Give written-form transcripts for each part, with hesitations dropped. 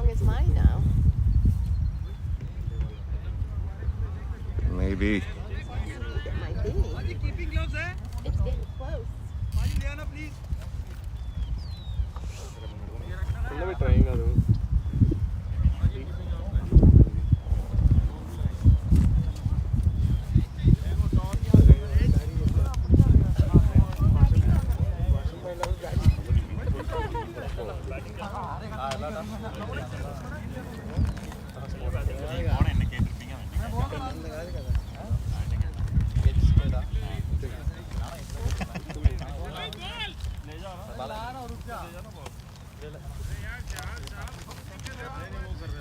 long as mine now. Maybe. It might be. It's getting close.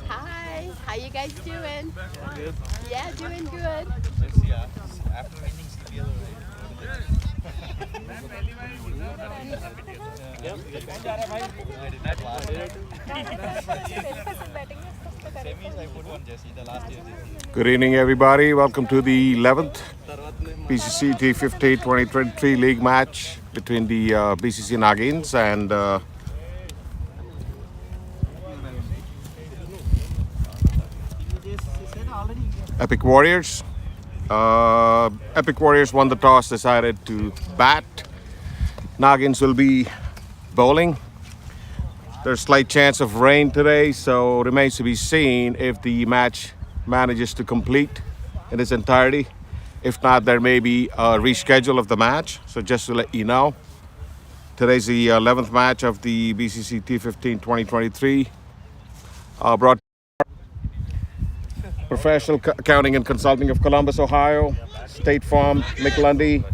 Hi, how you guys doing? Good. Yeah, doing good. After winning CPL, I did not last year. Semis, I put one jersey, the last year jersey. Good evening, everybody. Welcome to the 11th BCC T15 2023 League match between the BCC Naagins and Epic Warriors. Epic Warriors won the toss, decided to bat. Naagins will be bowling. There's slight chance of rain today, so remains to be seen if the match manages to complete in its entirety. If not, there may be a reschedule of the match. So just to let you know, today's the 11th match of the BCC T15 2023. Brought Professional Accounting and Consulting of Columbus, Ohio, State Farm, McLundy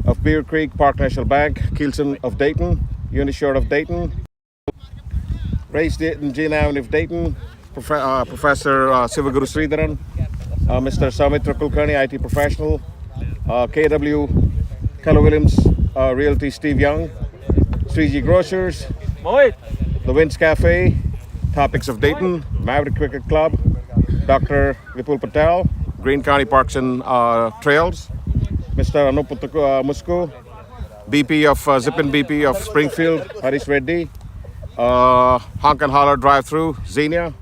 of Beavercreek, Park National Bank, Kielsen of Dayton, Unishore of Dayton, Ray Dayton, Gene Avenue of Dayton, Professor Sivaguru Sridharan, Mr. Samitra Kulkarni, IT professional, KW, Keller Williams, Realty Steve Young, 3G Grocers, The Winds Cafe, Topics of Dayton, Maverick Cricket Club, Dr. Vipul Patel, Green County Parks and Trails, Mr. Anup Musku, BP of Zippin BP of Springfield, Harish Reddy, Honk and Holler Drive-Thru, Xenia,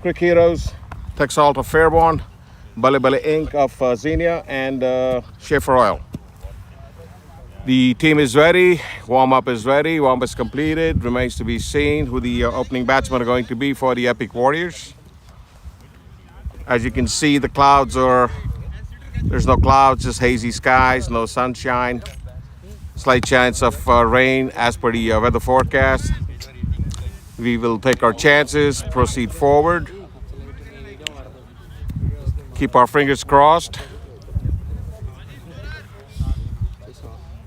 Crick Heroes, Texalt of Fairborn, Bale Bale Inc. of Xenia, and Schaefer Oil. The team is ready, warm-up is ready, warm-up is completed. Remains to be seen who the opening batsmen are going to be for the Epic Warriors. As you can see, the clouds are, there's no clouds, just hazy skies, no sunshine. Slight chance of rain as per the weather forecast. We will take our chances, proceed forward. Keep our fingers crossed.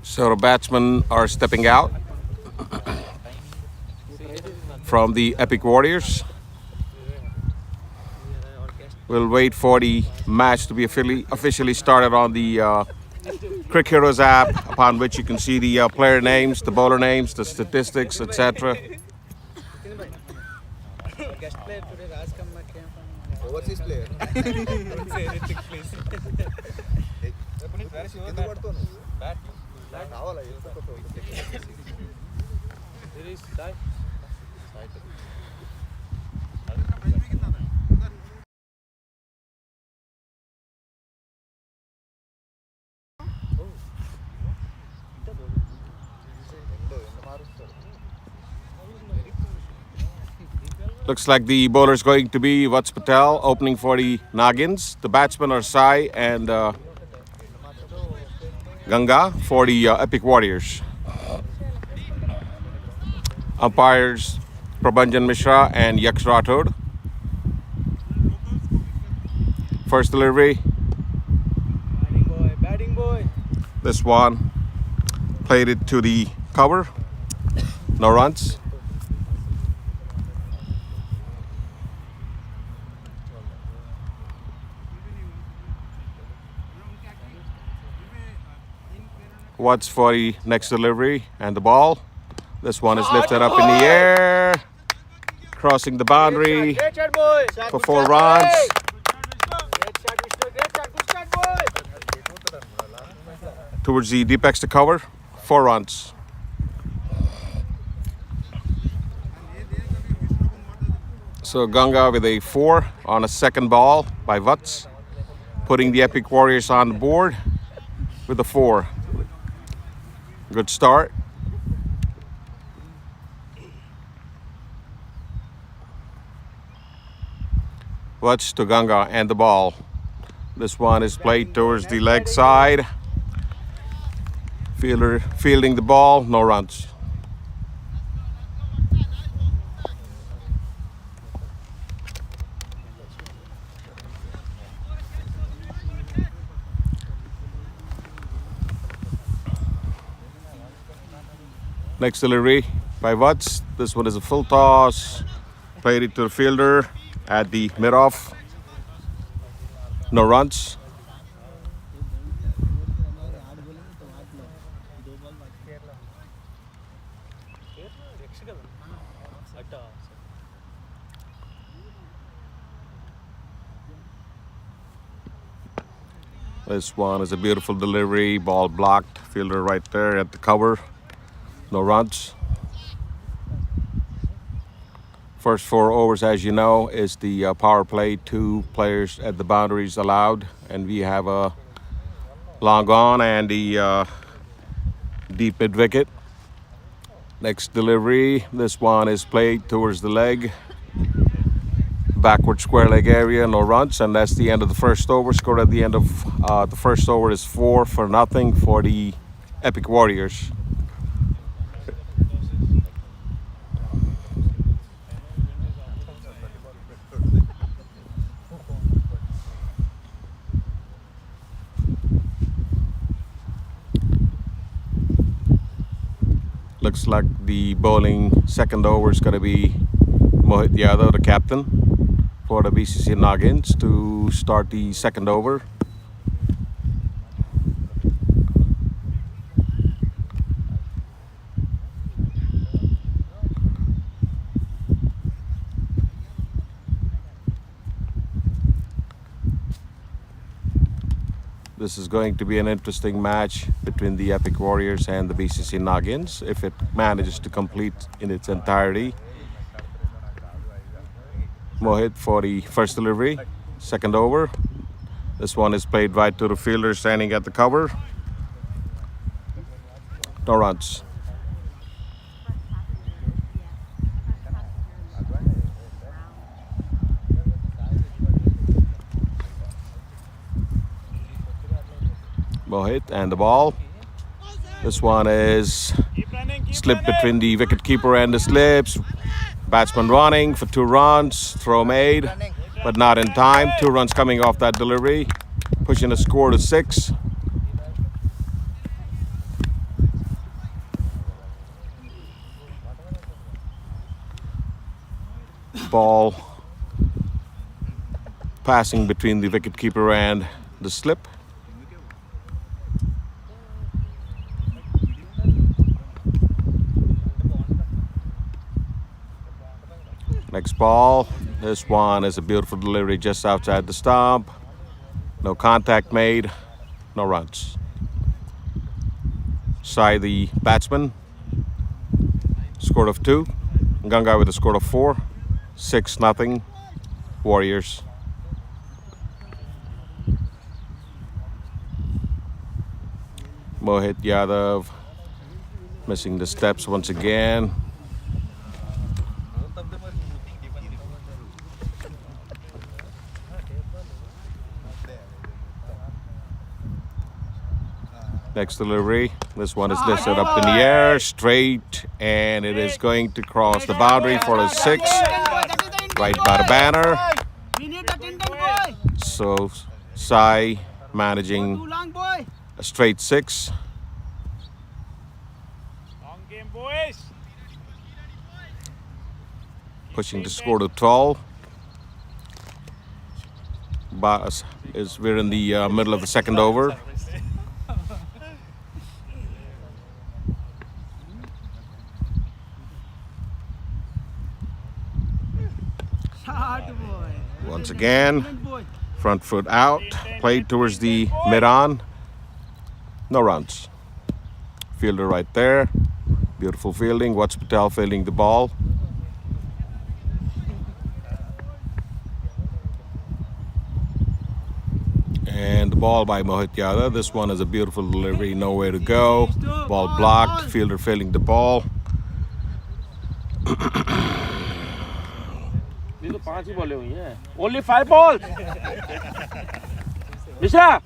So the batsmen are stepping out from the Epic Warriors. We'll wait for the match to be officially started on the Crick Heroes app, upon which you can see the player names, the bowler names, the statistics, etc. Overseas player. Looks like the bowler is going to be Vats Patel, opening for the Naagins. The batsmen are Sai and Ganga for the Epic Warriors. Umpires Prabhanjan Mishra and Yaksh Rathod. First delivery. Batting boy. This one played it to the cover. No runs. What's for the next delivery and the ball? This one is lifted up in the air, crossing the boundary for 4 runs. Towards the deep extra cover, 4 runs. So Ganga with a 4 on a second ball by Vats, putting the Epic Warriors on the board with a 4. Good start. Vats to Ganga and the ball. This one is played towards the leg side. Fielder fielding the ball, no runs. Next delivery by Vats. This one is a full toss. Played it to the fielder at the mid-off. No runs. This one is a beautiful delivery. Ball blocked. Fielder right there at the cover. No runs. First 4 overs, as you know, is the power play. 2 players at the boundaries allowed. And we have a long on and the deep mid wicket. Next delivery. This one is played towards the leg. Backward square leg area, no runs. And that's the end of the first over. Scored at the end of the first over is 4-0 for the Epic Warriors. Looks like the bowling second over is going to be Mohit Yadav, the captain for the BCC Naagins, to start the second over. This is going to be an interesting match between the Epic Warriors and the BCC Naagins if it manages to complete in its entirety. Mohit for the first delivery, second over. This one is played right to the fielder standing at the cover. No runs. Mohit and the ball. This one is slipped between the wicketkeeper and the slips. Batsman running for 2 runs. Throw made, but not in time. 2 runs coming off that delivery, pushing the score to 6. Ball passing between the wicketkeeper and the slip. Next ball. This one is a beautiful delivery just outside the stump. No contact made, no runs. Sai, the batsman, score of 2. Ganga with a score of 4. 6-0 Warriors. Mohit Yadav missing the steps once again. Next delivery. This one is lifted up in the air, straight, and it is going to cross the boundary for a 6, right by the banner. So Sai managing a straight 6. Pushing the score to 12. We're in the middle of the second over. Once again, front foot out, played towards the mid-on, no runs. Fielder right there, beautiful fielding. Watch Patel fielding the ball. And the ball by Mohit Yadav. This one is a beautiful delivery, nowhere to go. Ball blocked, fielder failing the ball. ये तो 5 ही बॉलें हुई हैं. Only 5 balls. Mishra.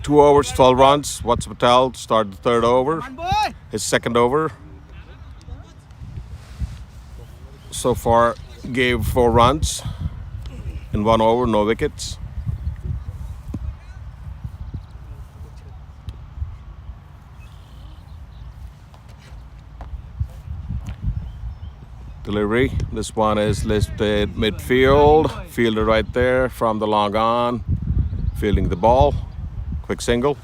Two overs, 12 runs. What's Patel started the third over. His second over. So far, gave 4 runs in 1 over, no wickets. Delivery. This one is listed midfield. Fielder right there from the long on. Fielding the ball. Quick single.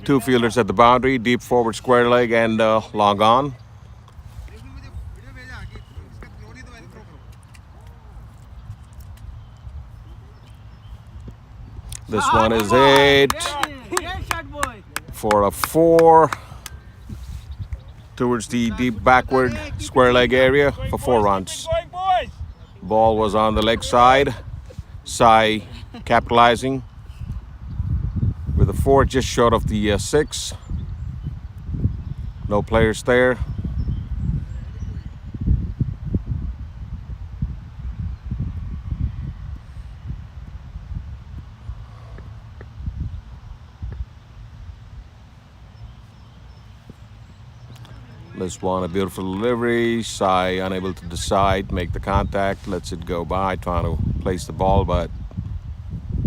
Two fielders at the boundary, deep forward square leg and long on. This one is hit for a 4 towards the deep backward square leg area for 4 runs. Ball was on the leg side. Sai capitalizing with a 4 just short of the 6. No players there. This one, a beautiful delivery. Sai unable to decide, make the contact, lets it go by, trying to place the ball, but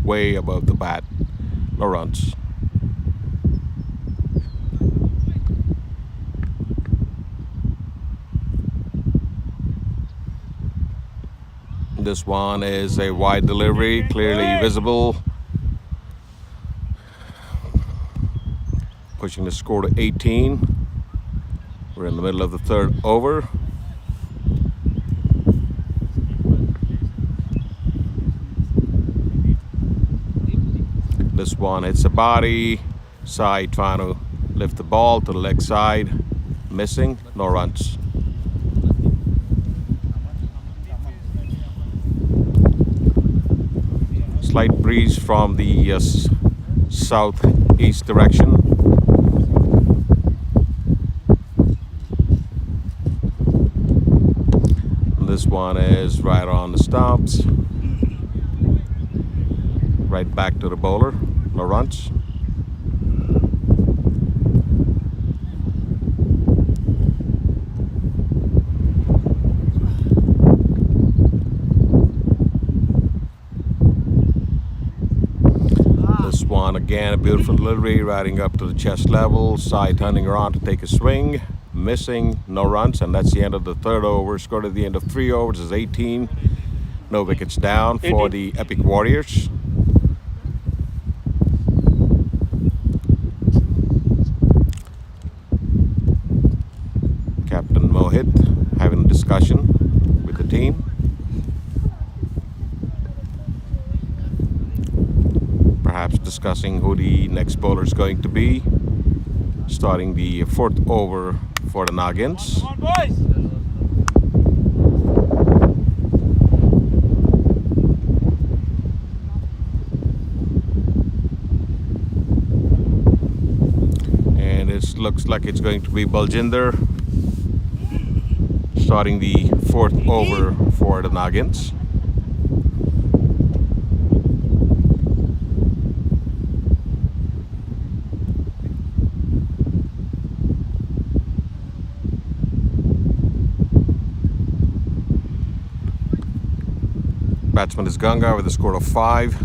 way above the bat. No runs. This one is a wide delivery, clearly visible. Pushing the score to 18. We're in the middle of the third over. This one hits the body. Sai trying to lift the ball to the leg side. Missing. No runs. Slight breeze from the southeast direction. This one is right on the stumps. Right back to the bowler. No runs. This one again, a beautiful delivery, riding up to the chest level. Sai turning around to take a swing. Missing, no runs, and that's the end of the third over. Scored at the end of 3 overs is 18. No wickets down for the Epic Warriors. Captain Mohit having a discussion with the team. Perhaps discussing who the next bowler is going to be. Starting the 4th over for the Naagins. Come on, boys. And it looks like it's going to be Baljinder starting the 4th over for the Naagins. Batsman is Ganga with a score of 5.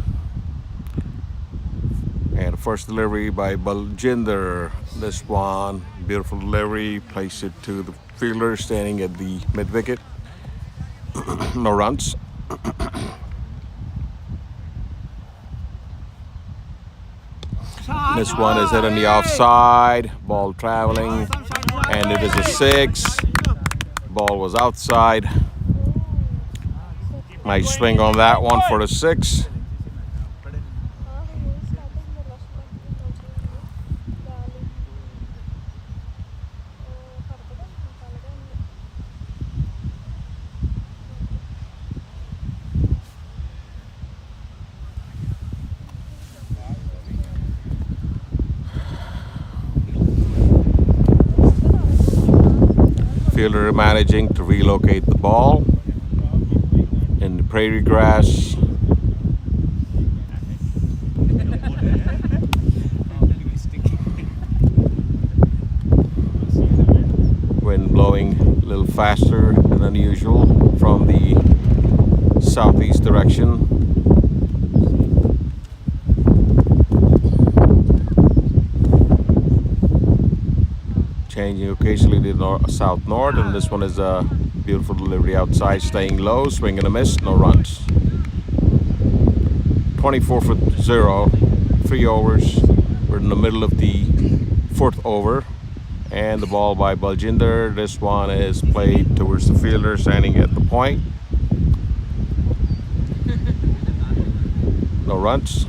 And the first delivery by Baljinder. This one, beautiful delivery. Place it to the fielder standing at the mid wicket. No runs. This one is hit on the offside. Ball traveling, and it is a 6. Ball was outside. Nice swing on that one for the 6. Fielder managing to relocate the ball in the prairie grass. Wind blowing a little faster than unusual from the southeast direction. Changing occasionally to south-north, and this one is a beautiful delivery outside, staying low, swing and a miss, no runs. 24 for 0, 3 overs. We're in the middle of the 4th over, and the ball by Baljinder. This one is played towards the fielder, standing at the point. No runs.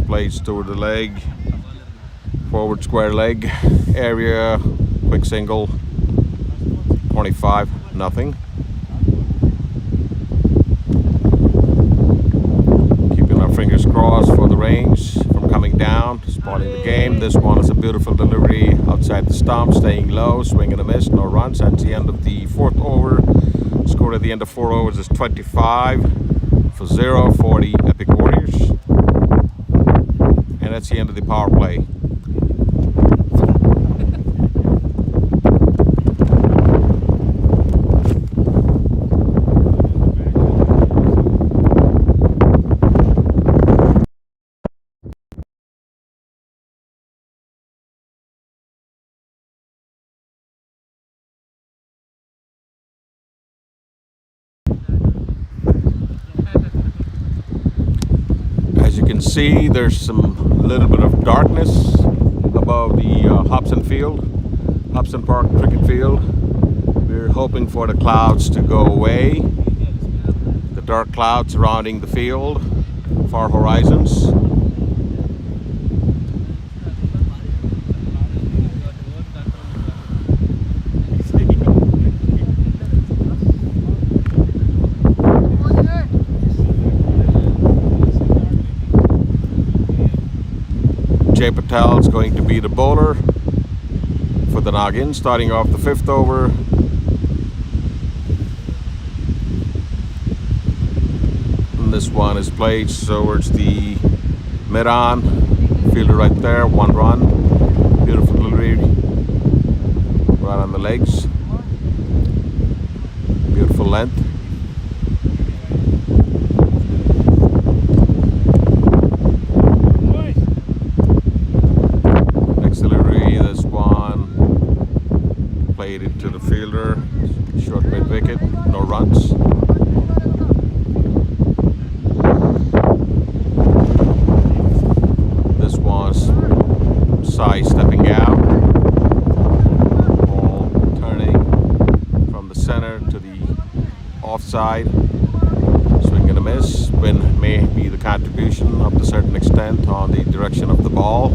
Plays toward the leg, forward square leg area, quick single, 25, nothing. Keeping our fingers crossed for the range from coming down, spotting the game. This one is a beautiful delivery outside the stump, staying low, swing and a miss, no runs. That's the end of the 4th over. Score at the end of 4 overs is 25 for 0 for the Epic Warriors. And that's the end of the power play. As you can see, there's some little bit of darkness above the Hobson field, Hobson Park cricket field. We're hoping for the clouds to go away, the dark clouds surrounding the field, far horizons. Jay Patel is going to be the bowler for the Naagins, starting off the 5th over. And this one is played towards the mid-on. Fielder right there, 1 run. Beautiful delivery right on the legs. Beautiful length. Played it to the fielder, short mid wicket, no runs. This was Sai stepping out, ball turning from the center to the offside, swing and a miss. Wind may be the contribution up to a certain extent on the direction of the ball.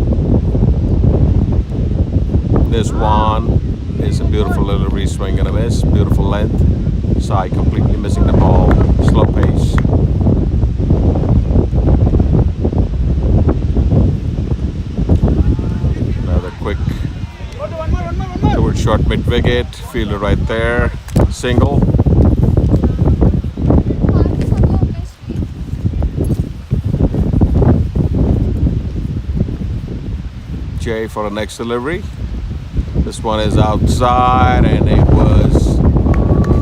This one is a beautiful little re-swing and a miss, beautiful length. Sai completely missing the ball, slow pace. Another quick towards short mid wicket, fielder right there, single. Jay for the next delivery. This one is outside, and it was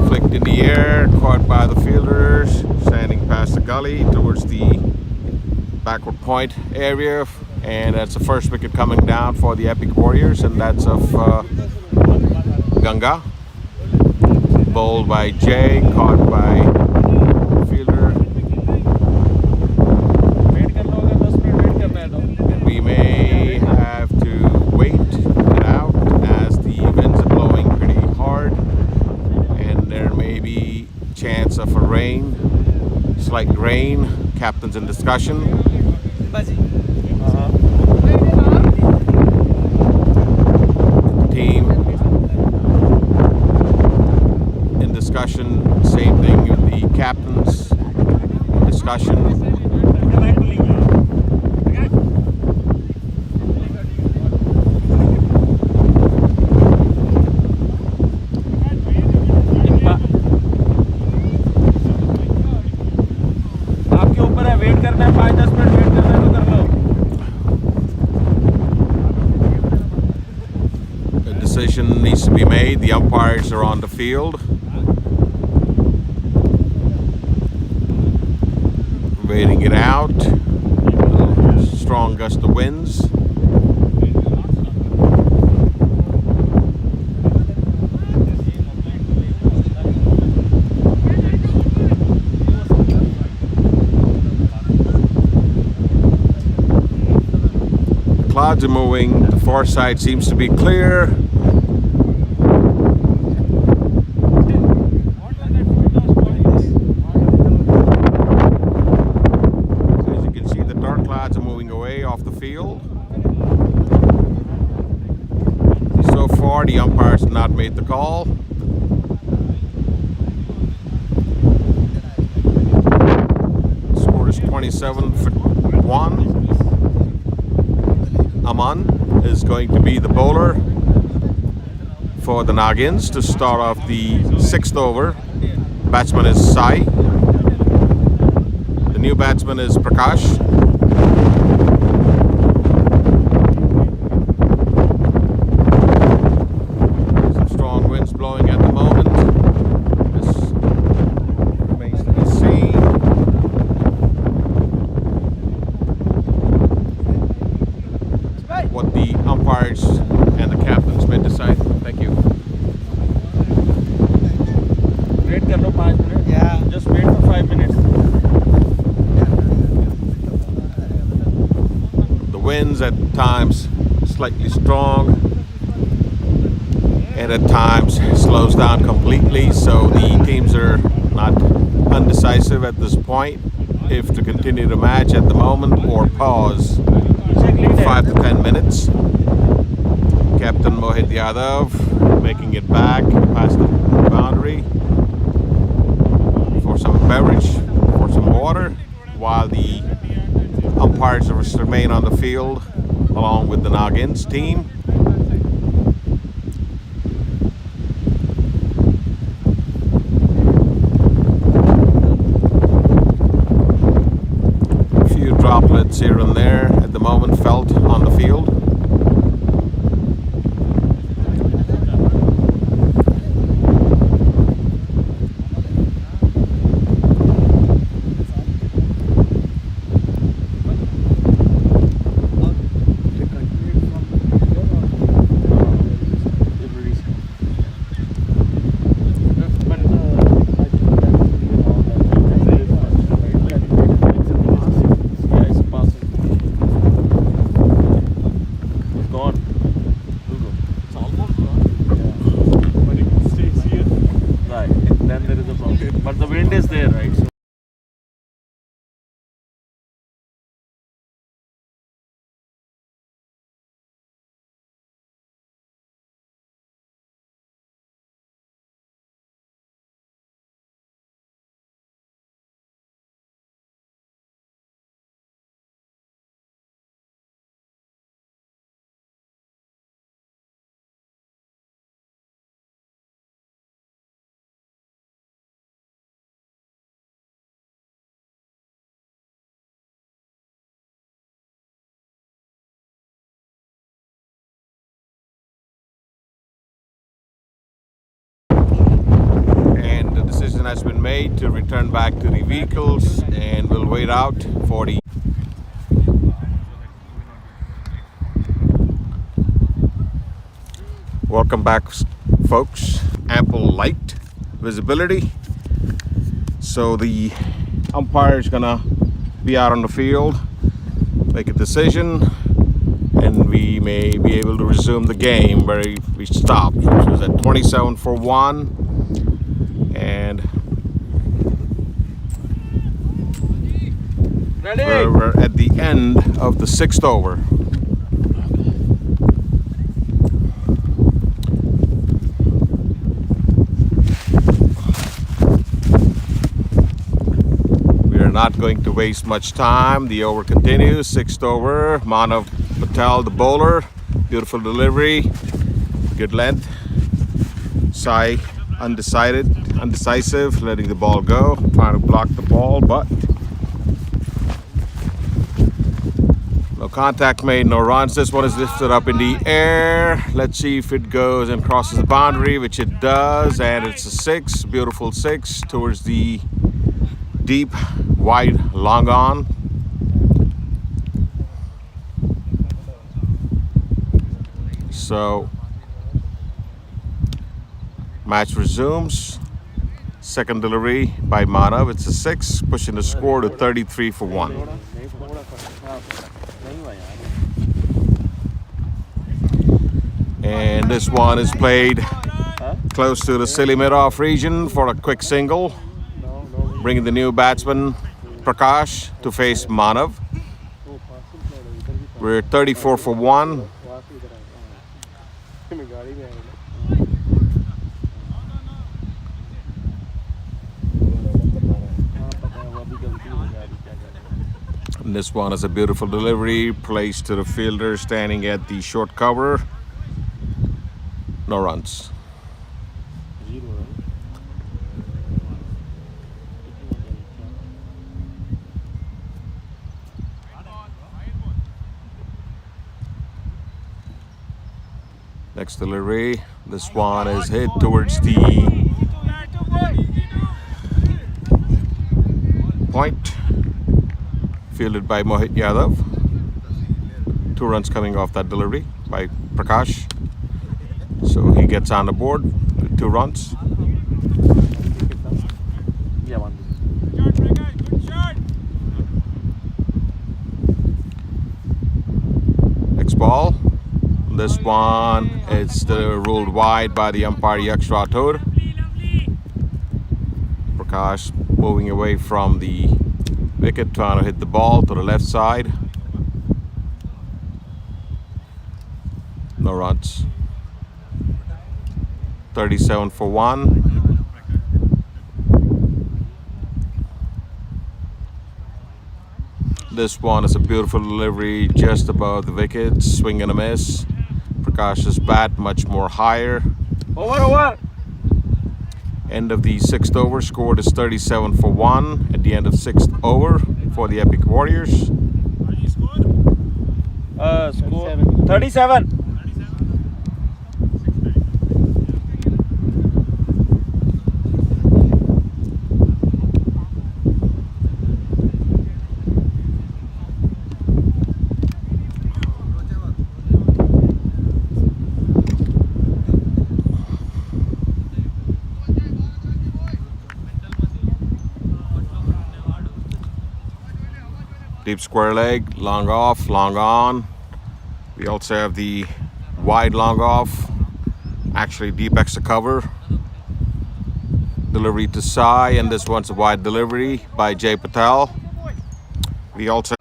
flicked in the air, caught by the fielders, standing past the gully towards the backward point area. And that's the first wicket coming down for the Epic Warriors, and that's of Ganga. Bowled by Jay, caught by fielder. rain, slight rain. Captains in discussion. Team in discussion. Same thing with the captains in discussion. आपके ऊपर है, wait करना है 5-10 minute wait करना है तो कर लो. A decision needs to be made. The umpires are on the field. Waiting it out. Strong gust of winds. Clouds are moving. The far side seems to be clear. As you can see, the dark clouds are moving away off the field. So far, the umpires have not made the call. The score is 27-1. Aman is going to be the bowler for the Naagins to start off the 6th over. Batsman is Sai. The new batsman is Prakash. Some strong winds blowing at the moment. This remains to be seen. What the umpires and the captains may decide. Thank you. Wait कर लो 5 minute. Yeah. Just wait for 5 minutes. The winds at times slightly strong and at times slows down completely, so the teams are not undecisive at this point if to continue the match at the moment or pause 5 to 10 minutes. Captain Mohit Yadav making it back past the boundary for some beverage, for some water, while the umpires remain on the field along with the Naagins team. A few droplets here and there at the moment felt on the field. But the wind is there, right? So And the decision has been made to return back to the vehicles, and we'll wait out for the welcome back, folks. Ample light visibility, so the umpire is gonna be out on the field, make a decision, and we may be able to resume the game where we stopped, which was at 27-1. And We're at the end of the 6th over. We are not going to waste much time. The over continues. 6th over. Manav Patel, the bowler. Beautiful delivery. Good length. Sai undecisive, letting the ball go. Trying to block the ball, but no contact made, no runs. This one is lifted up in the air. Let's see if it goes and crosses the boundary, which it does, and it's a 6. Beautiful 6 towards the deep, wide, long on. So match resumes. Second delivery by Manav. It's a 6, pushing the score to 33 for 1. And this one is played close to the silly mid-off region for a quick single, bringing the new batsman Prakash to face Manav. We're 34 for 1. And this one is a beautiful delivery placed to the fielder standing at the short cover. No runs. Next delivery. This one is hit towards the point. Fielded by Mohit Yadav. 2 runs coming off that delivery by Prakash. So he gets on the board with 2 runs. Next ball. This one is ruled wide by the umpire Yash Rathod. Prakash moving away from the wicket, trying to hit the ball to the left side. No runs. 37 for 1. This one is a beautiful delivery just above the wicket, swing and a miss. Prakash's bat much more higher. Over. End of the 6th over, scored is 37 for 1 at the end of 6th over for the Epic Warriors. Score 37. Deep square leg, long off, long on. We also have the wide long off, actually deep extra cover. Delivery to Sai, and this one's a wide delivery by Jay Patel. We also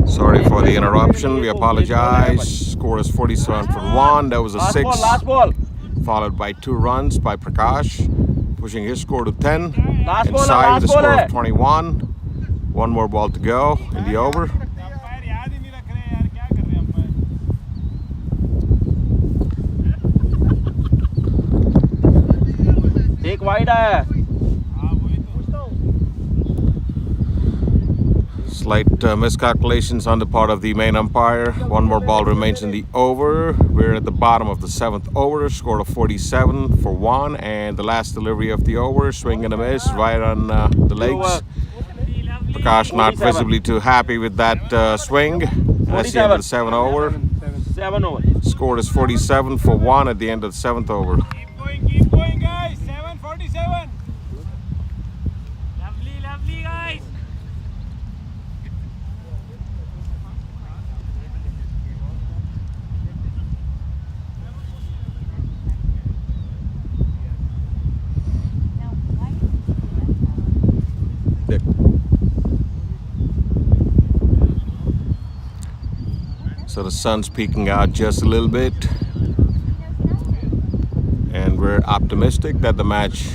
sorry for the interruption. We apologize. Score is 47 for 1. That was a 6. Last ball. Followed by 2 runs by Prakash, pushing his score to 10. Last And ball, Sai last with a score ball. of 21. 1 more ball to go in the over. एक wide आया. Slight miscalculations on the part of the main umpire. 1 more ball remains in the over. We're at the bottom of the 7th over. Score of 47 for 1. And the last delivery of the over. Swing and a miss right on the legs. Prakash not visibly too happy with that swing. That's the end of the 7th over. 7 over. Score is 47 for 1 at the end of the 7th over. Keep going, guys. 7:47. Lovely, guys. So the sun's peeking out just a little bit, and we're optimistic that the match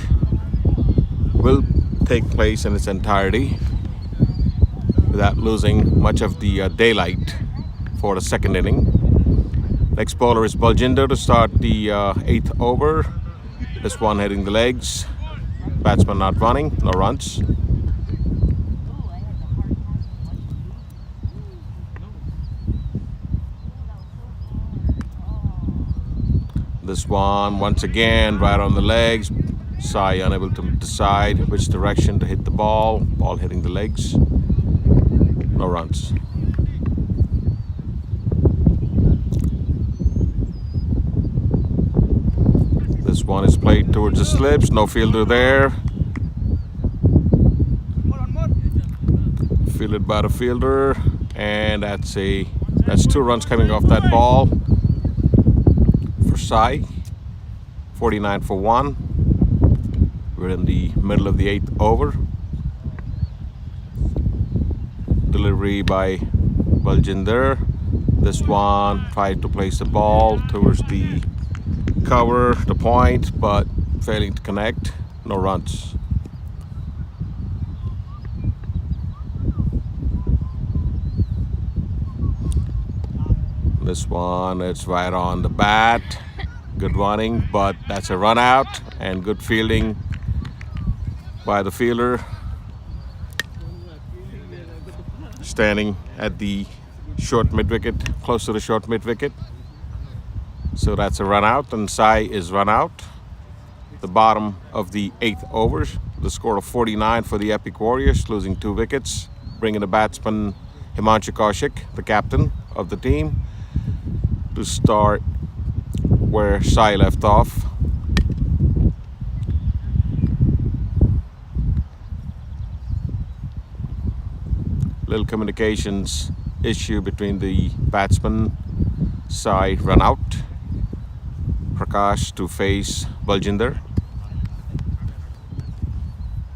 will take place in its entirety without losing much of the daylight for the second inning. Next bowler is Baljinder to start the 8th over. This one hitting the legs. Batsman not running, no runs. This one once again right on the legs. Sai unable to decide which direction to hit the ball. Ball hitting the legs. No runs. This one is played towards the slips. No fielder there. Fielded by the fielder, and that's 2 runs coming off that ball for Sai. 49 for 1. We're in the middle of the 8th over. Delivery by Baljinder. This one tried to place the ball towards the cover, the point, but failing to connect. No runs. This one, it's right on the bat. Good running, but that's a run out, and good fielding by the fielder. Standing at the short mid wicket, close to the short mid wicket. So that's a run out, and Sai is run out. The bottom of the 8th over. The score of 49 for the Epic Warriors, losing 2 wickets, bringing the batsman Himanshu Kaushik, the captain of the team, to start where Sai left off. Little communications issue between the batsmen. Sai run out. Prakash to face Baljinder.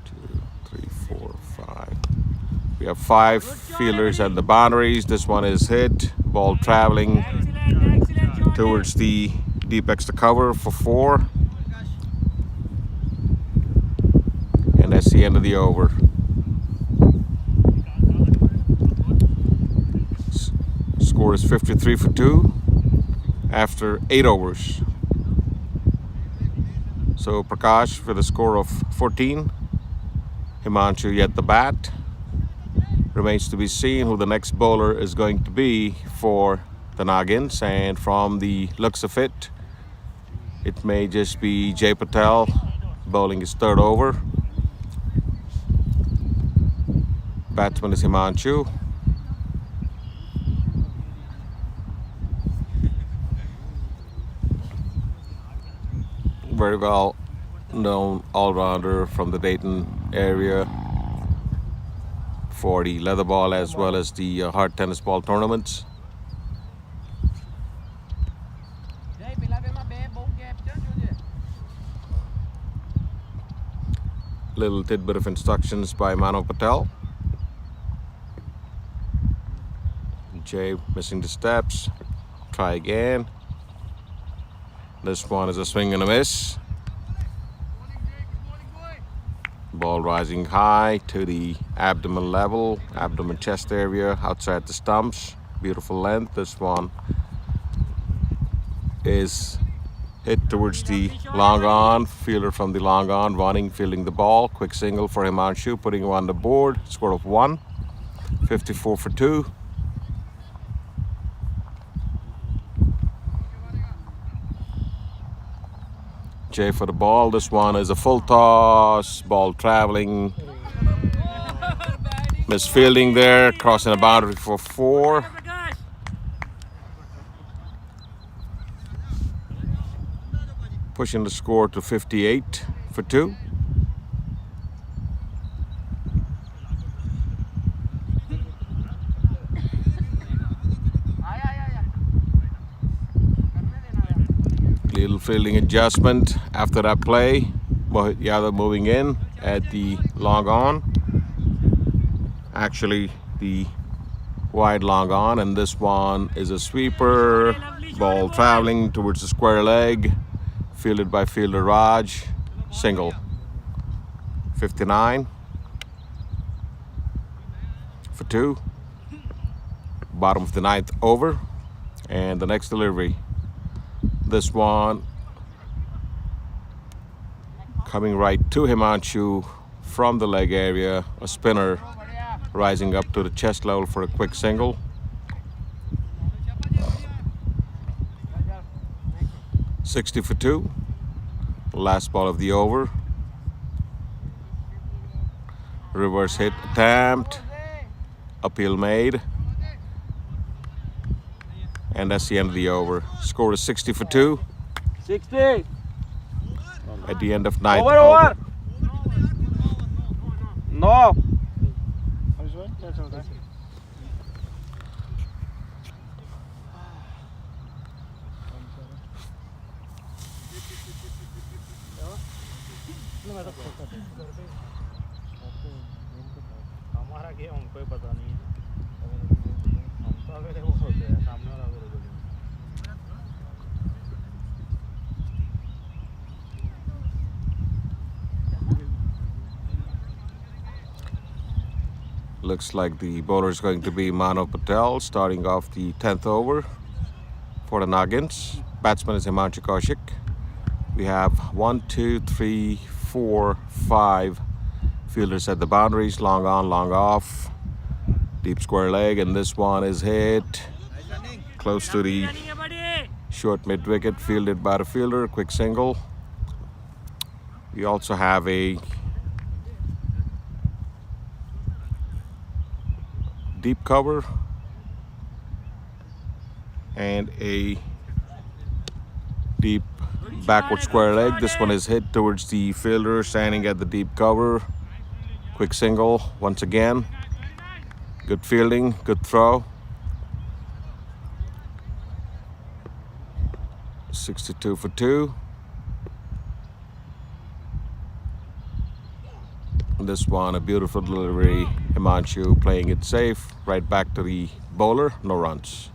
2, 3, 4, 5. We have 5 fielders at the boundaries. This one is hit. Ball traveling towards the deep extra cover for 4. And that's the end of the over. Score is 53 for 2 after 8 overs. So Prakash with a score of 14. Himanshu yet the bat. Remains to be seen who the next bowler is going to be for the Naagins, and from the looks of it, it may just be Jay Patel bowling his 3rd over. Batsman is Himanshu. Very well known all-rounder from the Dayton area for the leather ball as well as the hard tennis ball tournaments. Little tidbit of instructions by Mano Patel. Jay missing the steps. Try again. This one is a swing and a miss. Ball rising high to the abdomen level, abdomen chest area, outside the stumps. Beautiful length. This one is hit towards the long on. Fielder from the long on running, fielding the ball. Quick single for Himanshu, putting him on the board. Score of 1. 54 for 2. Jay for the ball. This one is a full toss. Ball traveling. Misfielding there. Crossing the boundary for 4. Pushing the score to 58 for 2. Little fielding adjustment after that play. Mohit Yadav moving in at the long on. Actually, the Wide long on, and this one is a sweeper. Ball traveling towards the square leg. Fielded by fielder Raj. Single. 59 for 2. Bottom of the 9th over. And the next delivery. This one coming right to Himanshu from the leg area. A spinner rising up to the chest level for a quick single. $60 for 2. Last ball of the over. Reverse hit attempt. Appeal made. And that's the end of the over. Score is 60 for 2. 60. At the end of 9th Over, over. No. हमारा game हमको ही पता नहीं है हम तो अगर वो होते हैं सामने वाला अगर Looks like the bowler is going to be Manav Patel, starting off the 10th over for the Naagins. Batsman is Himanshu Kaushik. We have 1, 2, 3, 4, 5 fielders at the boundaries. Long on, long off. Deep square leg, and this one is hit close to the short mid wicket, fielded by the fielder. Quick single. We also have a deep cover and a deep backward square leg. This one is hit towards the fielder standing at the deep cover. Quick single once again. Good fielding, good throw. 62 for 2. This one, a beautiful delivery. Himanshu playing it safe. Right back to the bowler. No runs.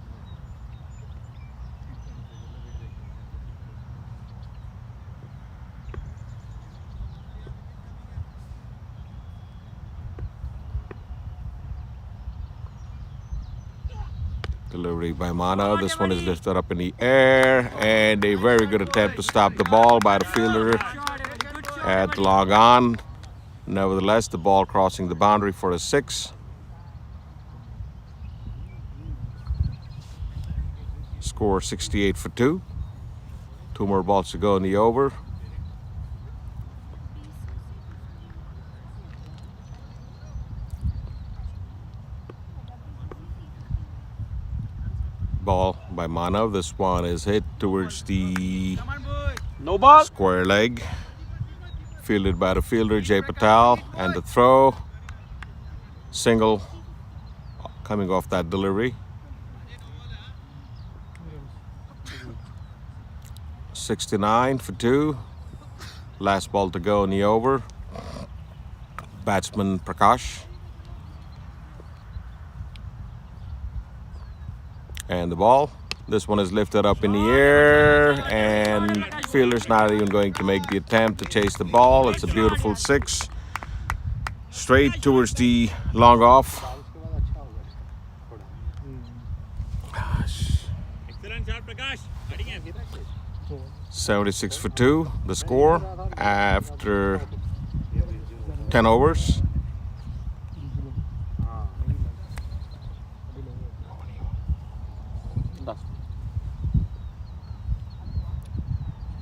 Delivery by Mana. This one is lifted up in the air. And a very good attempt to stop the ball by the fielder at the long on. Nevertheless, the ball crossing the boundary for a 6. Score 68 for 2. 2 more balls to go in the over. Ball by Manav. This one is hit towards the no ball. Square leg. Fielded by the fielder Jay Patel, and the throw. Single coming off that delivery. 69 for 2. Last ball to go in the over. Batsman Prakash. And the ball. This one is lifted up in the air, and fielder's not even going to make the attempt to chase the ball. It's a beautiful 6. Straight towards the long off. 76 for 2, the score after 10 overs.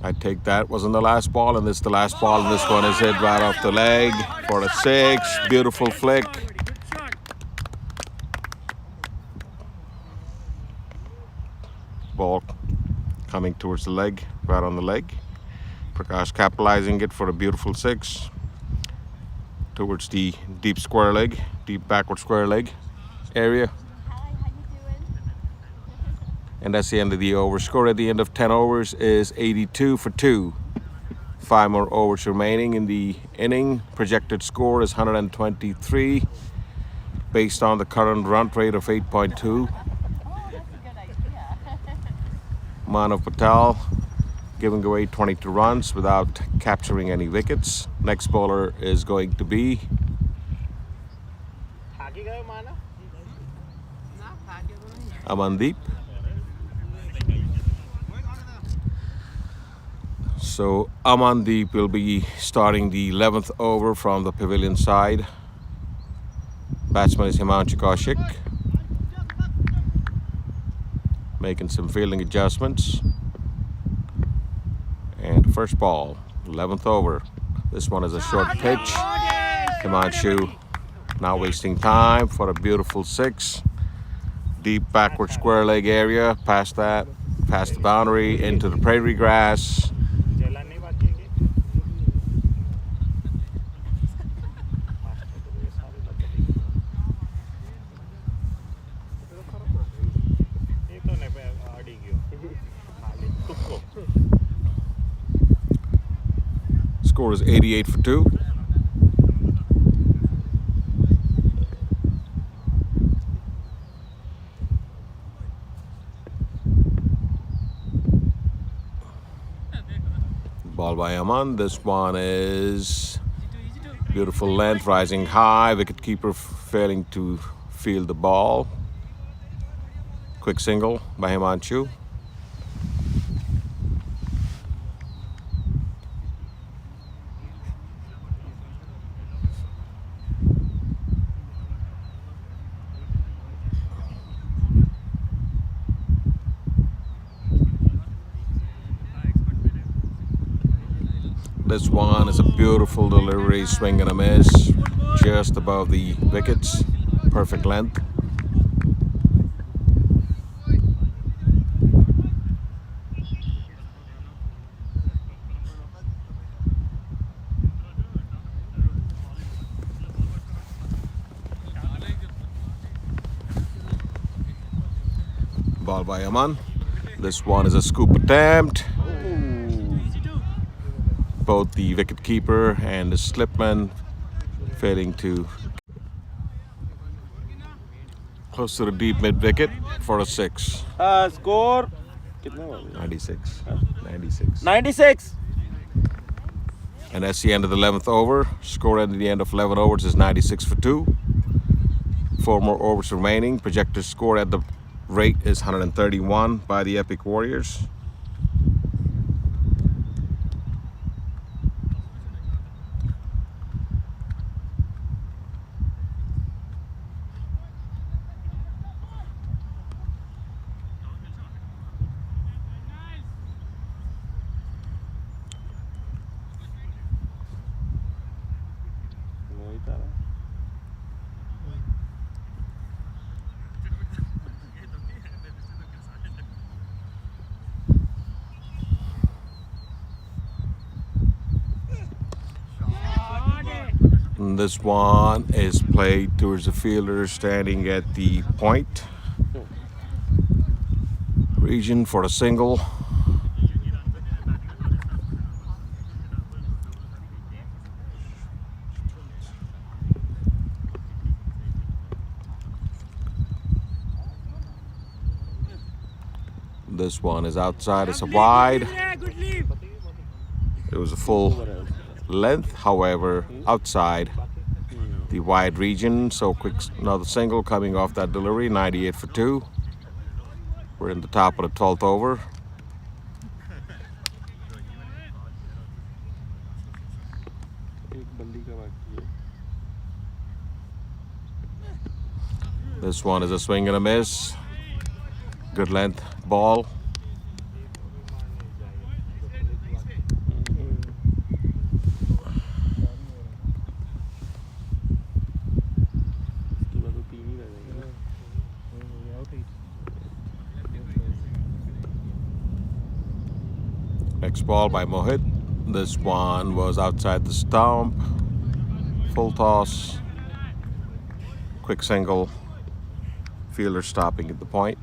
I take that wasn't the last ball, and this is the last ball, and this one is hit right off the leg for a 6. Beautiful flick. Ball coming towards the leg, right on the leg. Prakash capitalizing it for a beautiful 6 towards the deep square leg, deep backward square leg area. And that's the end of the over. Score at the end of 10 overs is 82 for 2. 5 more overs remaining in the inning. Projected score is 123. based on the current run rate of 8.2. Oh, that's a good idea. Manav Patel giving away 22 runs without capturing any wickets. Next bowler is going to be થાકી ગયો માના Amandeep. So Amandeep will be starting the 11th over from the pavilion side. Batsman is Himanshu Kaushik, making some fielding adjustments. And first ball, 11th over. This one is a short pitch. Himanshu not wasting time for a beautiful 6. Deep backward square leg area, past that, past the boundary, into the prairie grass. જલન નહીં બાકી કે એ તો ને અડી ગયો ખાલી તુક્કો Score is 88 for 2. Ball by Aman. This one is beautiful length, rising high. Wicketkeeper failing to field the ball. Quick single by Himanshu. This one is a beautiful delivery, swing and a miss, just above the wickets, perfect length. Ball by Aman. This one is a scoop attempt. Both the wicketkeeper and the slipman failing to close to the deep mid wicket for a 6. Score कितना 96. 96. 96 And that's the end of the 11th over. Score at the end of 11 overs is 96 for 2. 4 more overs remaining. Projected score at the rate is 131 by the Epic Warriors. And this one is played towards the fielder standing at the point region for a single. This one is outside, it's a wide. It was a full length, however, outside the wide region. So quick, another single coming off that delivery, 98 for 2. We're in the top of the 12th over. This one is a swing and a miss. Good length ball. Next ball by Mohit. This one was outside the stump. Full toss. Quick single. Fielder stopping at the point.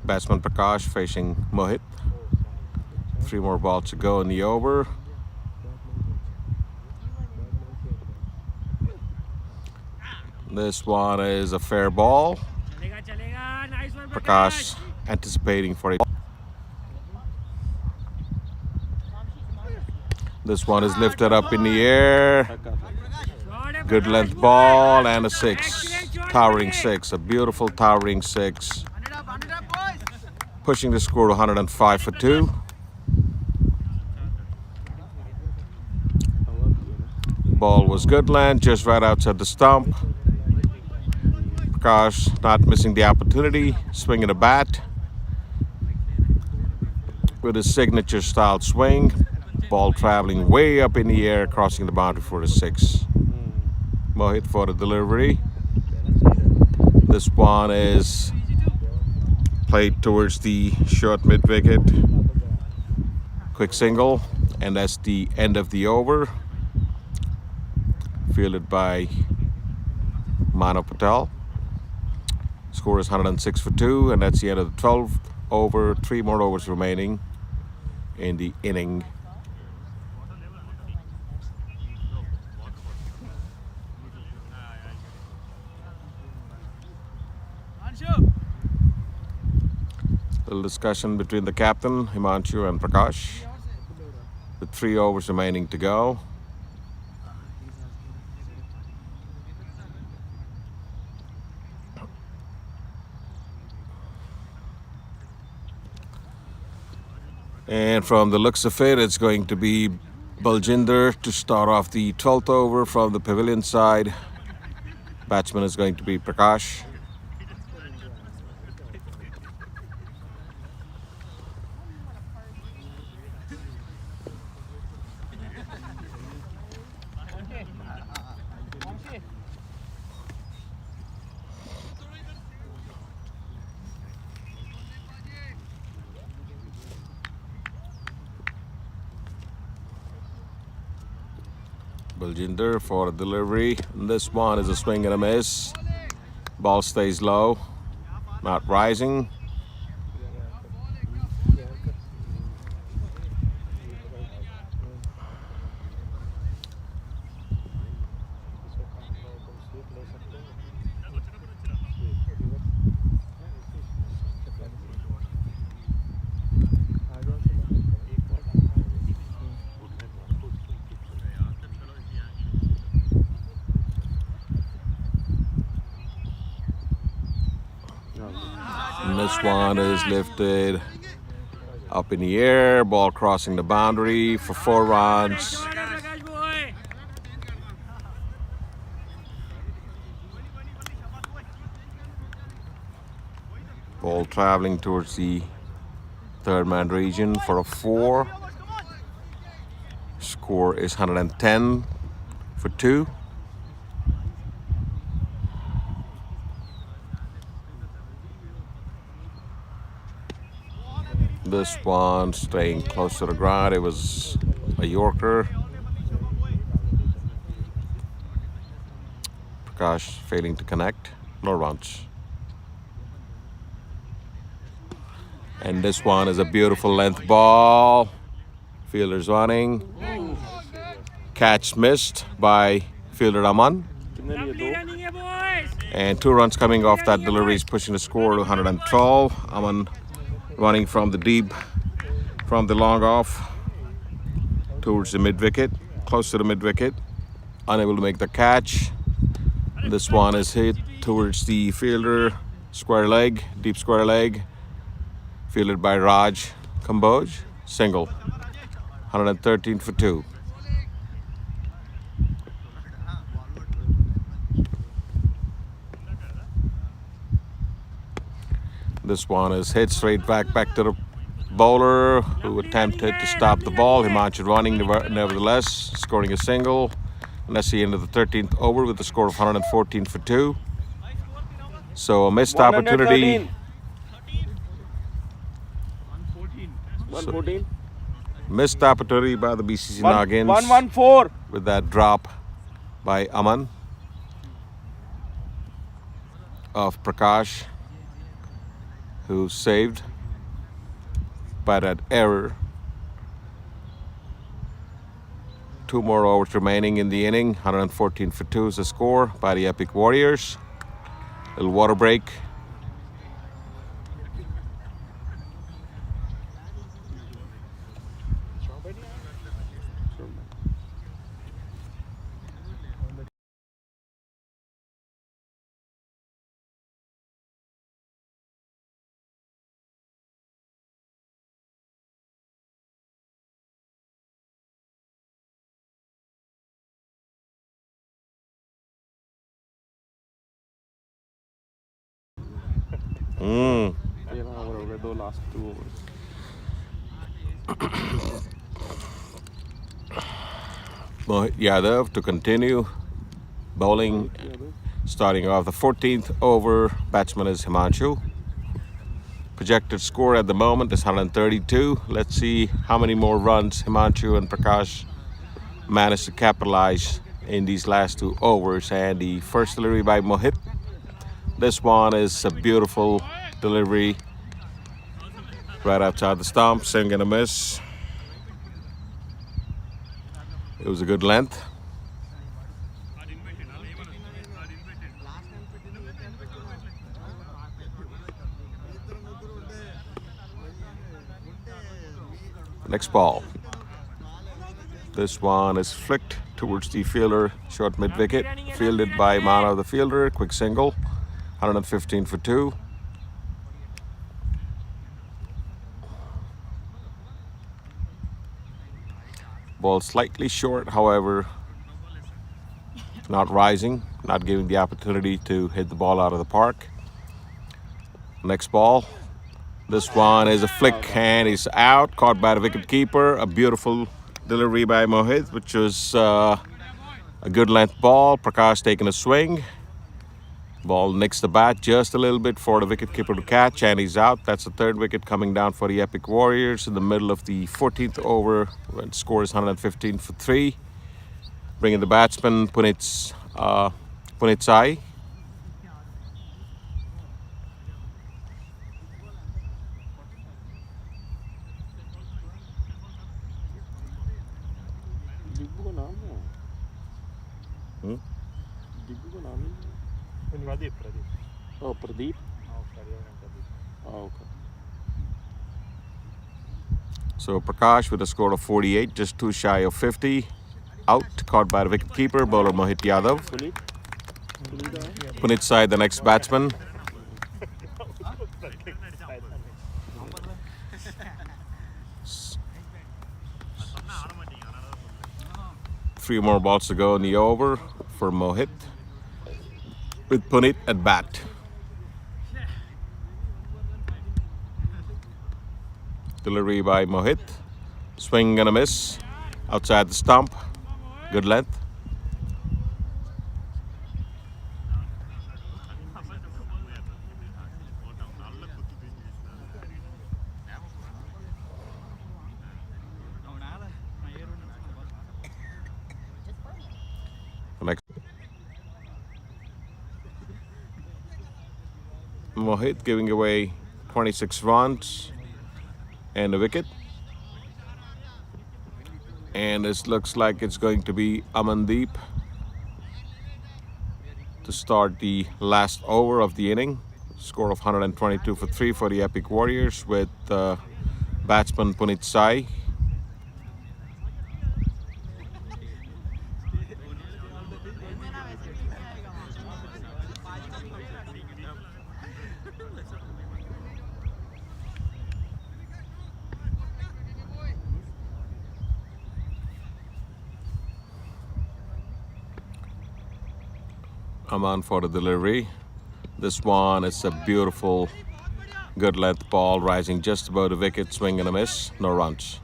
Batsman Prakash facing Mohit. 3 more balls to go in the over. This one is a fair ball. Prakash anticipating for it. This one is lifted up in the air. Good length ball and a 6. Towering 6. A beautiful towering 6. Pushing the score to 105 for 2. Ball was good length, just right outside the stump. Prakash not missing the opportunity, swinging a bat with his signature style swing. Ball traveling way up in the air, crossing the boundary for the 6. Mohit for the delivery. This one is played towards the short mid wicket. Quick single, and that's the end of the over. Fielded by Manav Patel. Score is 106 for 2, and that's the end of the 12th over. 3 more overs remaining in the inning. Little discussion between the captain, Himanshu, and Prakash. With 3 overs remaining to go. And from the looks of it, it's going to be Baljinder to start off the 12th over from the pavilion side. Batsman is going to be Prakash. Baljinder for a delivery. And this one is a swing and a miss. Ball stays low, not rising. And this one is lifted up in the air. Ball crossing the boundary for 4 runs. Ball traveling towards the 3rd man region for a 4. Score is 110 for 2. This one staying close to the ground. It was a Yorker. Prakash failing to connect. No runs. And this one is a beautiful length ball. Fielders running. Catch missed by fielder Aman. And 2 runs coming off that delivery is pushing the score to 112. Aman running from the deep, from the long off towards the mid wicket, close to the mid wicket, unable to make the catch. This one is hit towards the fielder, square leg, deep square leg, fielded by Raj Kamboj, single, 113 for 2. This one is hit straight back to the bowler, who attempted to stop the ball. Himanshu running nevertheless, scoring a single. And that's the end of the 13th over with a score of 114 for 2. So a missed opportunity. 114. Missed opportunity by the BCC Naagins 114. with that drop by Aman of Prakash, who saved by that error. 2 more overs remaining in the inning. 114 for 2 is the score by the Epic Warriors. Little water break. Mm. 13 over हो गए 2 last 2 overs. Mohit Yadav to continue bowling. Starting off the 14th over, batsman is Himanshu. Projected score at the moment is 132. Let's see how many more runs Himanshu and Prakash managed to capitalize in these last 2 overs. And the first delivery by Mohit. This one is a beautiful delivery right outside the stump. Swing and a miss. It was a good length. Next ball. This one is flicked towards the fielder, short mid wicket, fielded by Manav the fielder. Quick single, 115 for 2. Ball slightly short, however, not rising, not giving the opportunity to hit the ball out of the park. Next ball. This one is a flick and he's out, caught by the wicket keeper. A beautiful delivery by Mohit, which was a good length ball. Prakash taking a swing. Ball nicks the bat just a little bit for the wicketkeeper to catch, and he's out. That's the 3rd wicket coming down for the Epic Warriors in the middle of the 14th over. The score is 115 for 3. Bringing the batsman Punit Sai. डिग्गू का नाम है. डिग्गू का नाम है. Pradeep. Oh, Pradeep. Oh, okay. So Prakash with a score of 48, just 2 shy of 50. Out, caught by the wicketkeeper, bowler Mohit Yadav. Punit Sai, the next batsman. Three more balls to go in the over for Mohit, with Punit at bat. Delivery by Mohit. Swing and a miss. Outside the stump. Good length. Next. Mohit giving away 26 runs and a wicket. And this looks like it's going to be Amandeep to start the last over of the inning. Score of 122 for 3 for the Epic Warriors, with batsman Punit Sai. Aman for the delivery. This one is a beautiful, good length ball rising just above the wicket. Swing and a miss. No runs.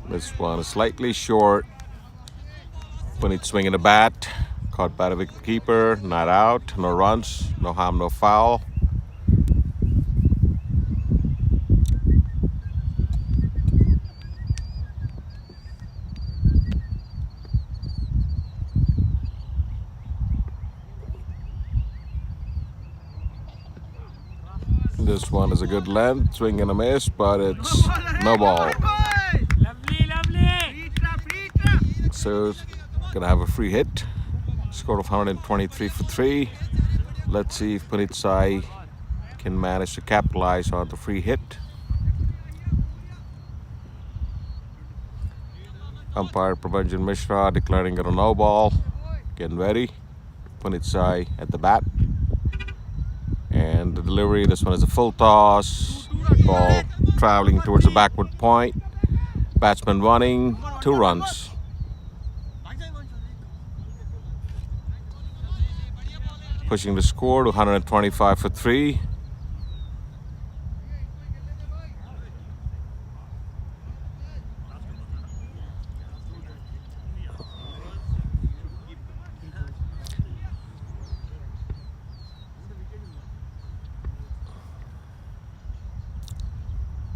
This one is slightly short. Punit swinging the bat, Caught by the wicketkeeper, not out, no runs, no harm, no foul. This one is a good length, swing and a miss, but it's no ball. So gonna have a free hit. Score of 123 for 3. Let's see if Puneet Sai can manage to capitalize on the free hit. Umpire Prabhanjan Mishra declaring it a no ball. Getting ready. Puneet Sai at the bat. And the delivery, this one is a full toss. Ball traveling towards the backward point. Batsman running, 2 runs. Pushing the score to 125 for 3.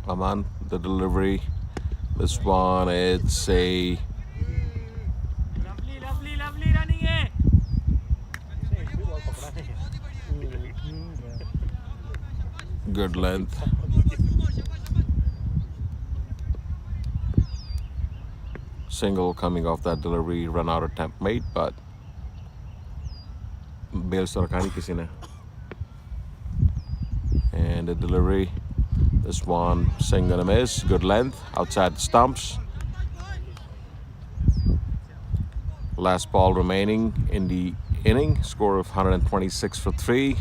Aman, the delivery. This one, it's a lovely running है. good length. Single coming off that delivery, run out attempt made, but bails to rakani kisi ne. And the delivery, this one swing and a miss, good length, outside the stumps. Last ball remaining in the inning, score of 126 for 3.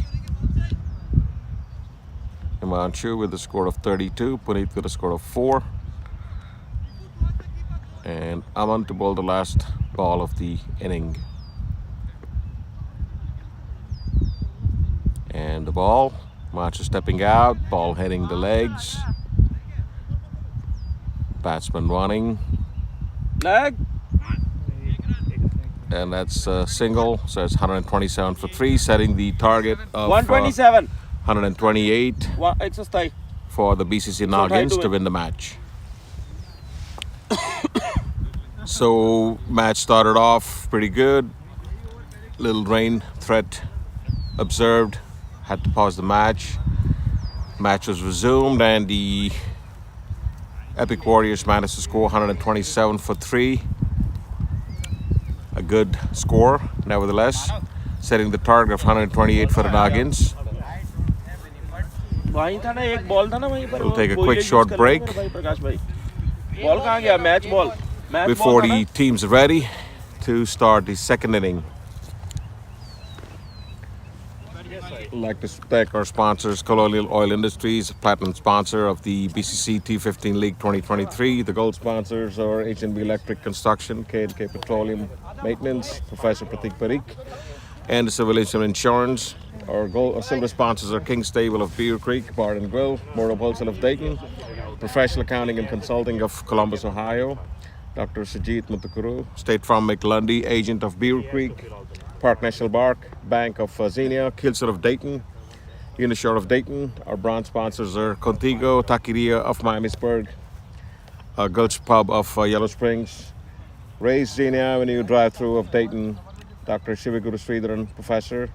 Himanshu with a score of 32, Puneet with a score of 4. And Aman to bowl the last ball of the inning. And the ball, Himanshu stepping out, ball hitting the legs. Batsman running. Leg. And that's a single, so it's 127 for 3, setting the target of 127. 128 Exercise. for the BCC Naagins to win the match. So match started off pretty good. Little rain threat observed. Had to pause the match. Match was resumed and the Epic Warriors managed to score 127 for 3. A good score, nevertheless, setting the target of 128 for the Naagins. We'll take a quick short break before the teams are ready to start the second inning. I'd like to thank our sponsors, Colonial Oil Industries, platinum sponsor of the BCC T15 League 2023. The gold sponsors are H&B Electric Construction, K&K Petroleum Maintenance, Professor Pratik Parikh, and the Civil Insurance. Our silver sponsors are King Stable of Beavercreek, Bar and Grill, Morrow Wholesale of Dayton, Professional Accounting and Consulting of Columbus, Ohio, Dr. Sajid Mutukuru, State Farm McLundy, Agent of Beavercreek, Park National Park, Bank of Xenia, Kilson of Dayton, Unishore of Dayton. Our brand sponsors are Contigo, Taqueria of Miamisburg, Gulch Pub of Yellow Springs, Ray's Xenia Avenue Drive-Thru of Dayton, Dr. Shivaguru Sridharan, Professor,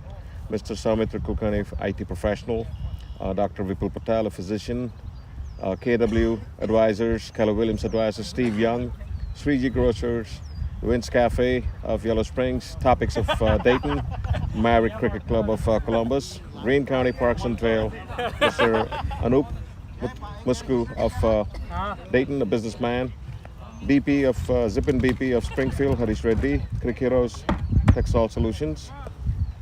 Mr. Soumitra Kulkarni, IT Professional, Dr. Vipul Patel, a physician, KW Advisors, Keller Williams Advisors, Steve Young, Sriji Grocers, Wynn's Cafe of Yellow Springs, Topics of Dayton, Maverick Cricket Club of Columbus, Greene County Parks and Trail, Mr. Anup Musku of Dayton, a businessman, BP of Zippin BP of Springfield, Harish Reddy, Crick Heroes, Textile Solutions,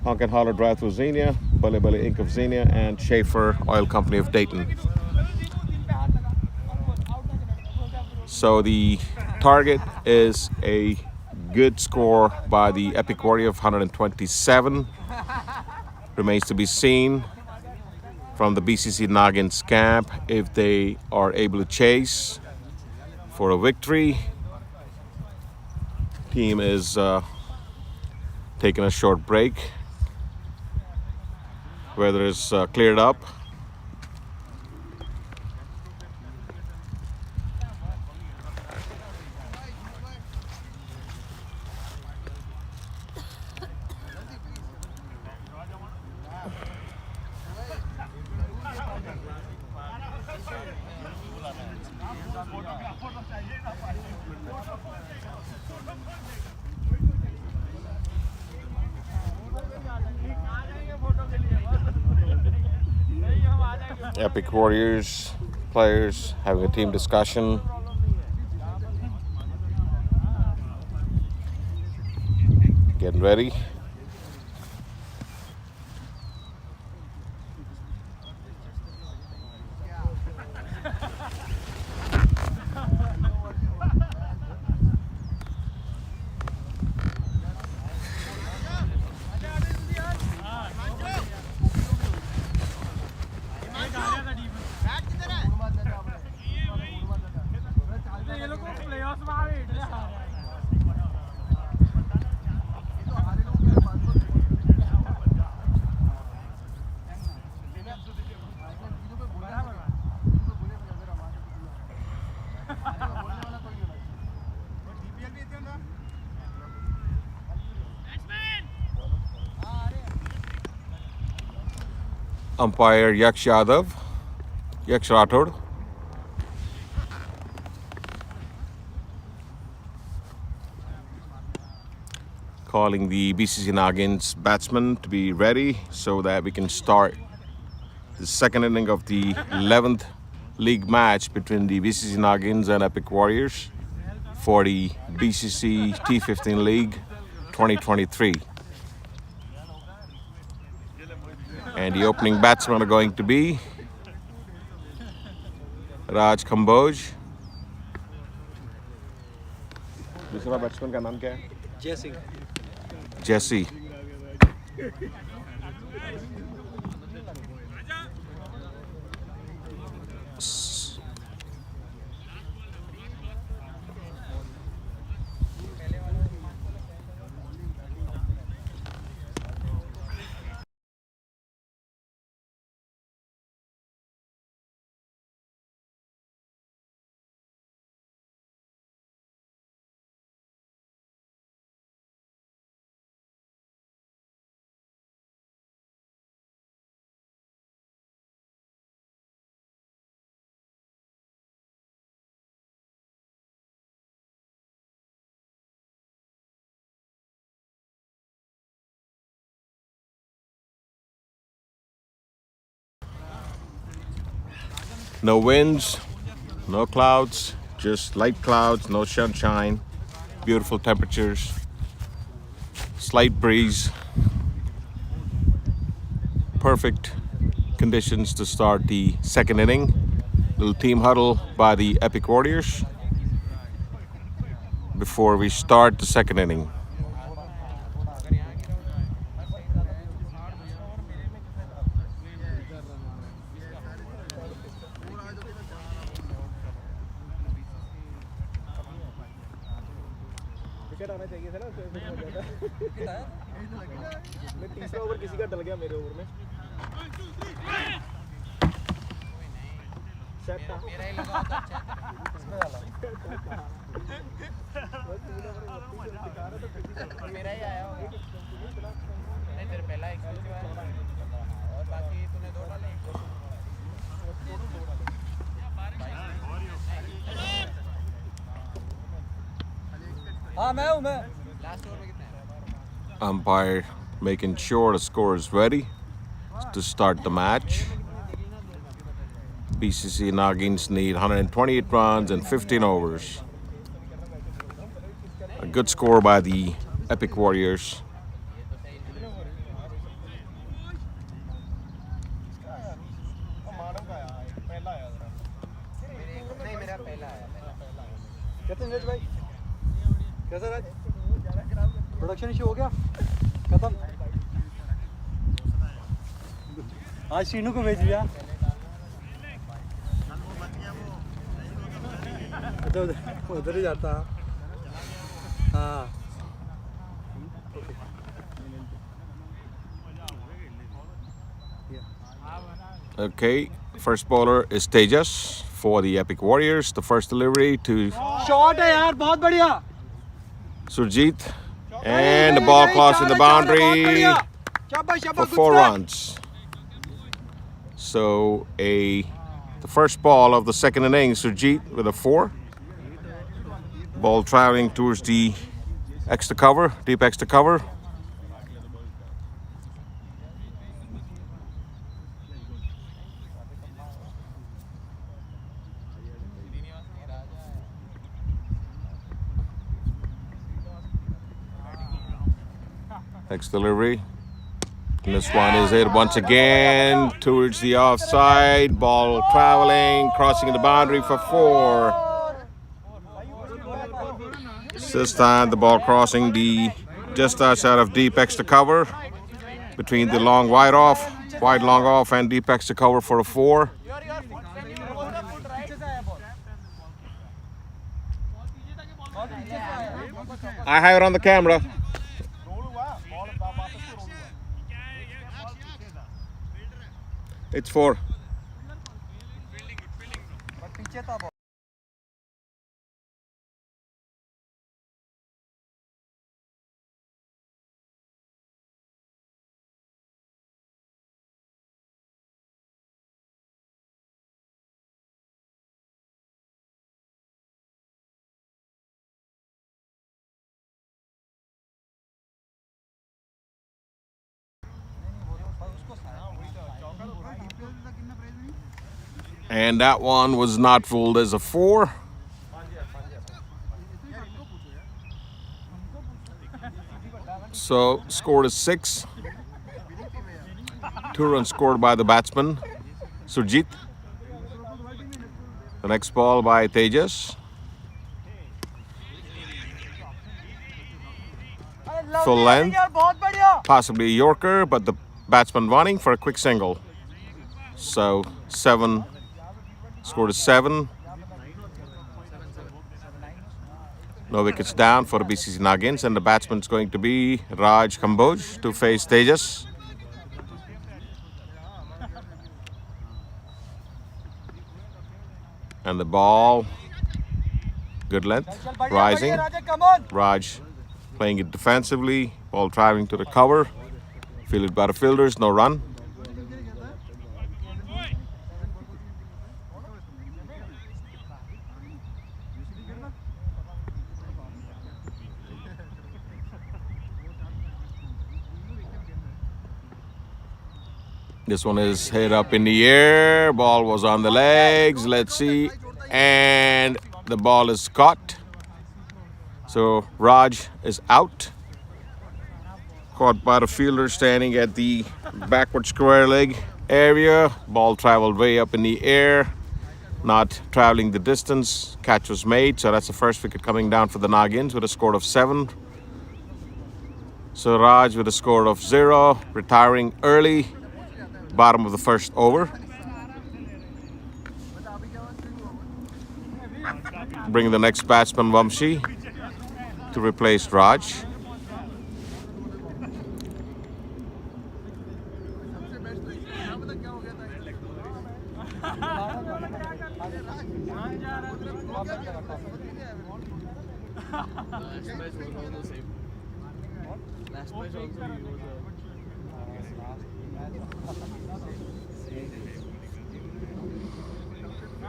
Honk and Holler Drive-Thru Xenia, Bale Bale Inc. of Xenia, and Schaefer Oil Company of Dayton. So the target is a good score by the Epic Warrior of 127. Remains to be seen from the BCC Naagins camp if they are able to chase for a victory. Team is taking a short break. Weather is cleared up. Epic Warriors players having a team discussion. Getting ready. Umpire Yaksh Rathod. Calling the BCC Naagins batsmen to be ready so that we can start the second inning of the 11th league match between the BCC Naagins and Epic Warriors for the BCC T15 League 2023. And the opening batsmen are going to be Raj Kamboj. दूसरा batsman का नाम क्या है? Jesse. No winds, no clouds, just light clouds, no sunshine, beautiful temperatures, slight breeze, perfect conditions to start the second inning. Little team huddle by the Epic Warriors before we start the second inning. आना चाहिए था ना मैं तीसरा over किसी का डल गया मेरे ओवर में मेरा ही लगा तो अच्छा इसमें डाला मेरा ही आया होगा नहीं तेरे पहला एक्सक्लूसिव आया और बाकी तूने दो डाले Umpire making sure the score is ready to start the match. BCC Naagins need 128 runs and 15 overs. A good score by the Epic Warriors. कैसा राज प्रोडक्शन इशू हो गया खत्म आज शीनू को भेज दिया उधर ही जाता हाँ Okay, first bowler is Tejas for the Epic Warriors. The first delivery to shot है यार बहुत बढ़िया Surjit. And the ball crossing the boundary for 4 runs. So the first ball of the second innings, Surjit with a 4. Ball traveling towards the extra cover, deep extra cover. Next delivery. And this one is hit once again towards the offside. Ball traveling, crossing the boundary for 4. This time the ball crossing the just outside of deep extra cover between the long wide long off and deep extra cover for a 4. I have it on the camera. It's 4. And that one was not fooled as a 4. So scored is 6. 2 runs scored by the batsman, Surjit. The next ball by Tejas. Full length, possibly a Yorker, but the batsman running for a quick single. So 7. Scored is 7. No wickets down for the BCC Naagins, and the batsman is going to be Raj Kamboj to face Tejas. And the ball, good length, rising. Raj playing it defensively, ball driving to the cover. Fielded by the fielders, no run. This one is hit up in the air. Ball was on the legs. Let's see. And the ball is caught. So Raj is out. Caught by the fielder standing at the backward square leg area. Ball traveled way up in the air, not traveling the distance. Catch was made. So that's the first wicket coming down for the Naagins with a score of 7. So Raj with a score of 0, retiring early. Bottom of the first over. Bring the next batsman, Vamshi, to replace Raj.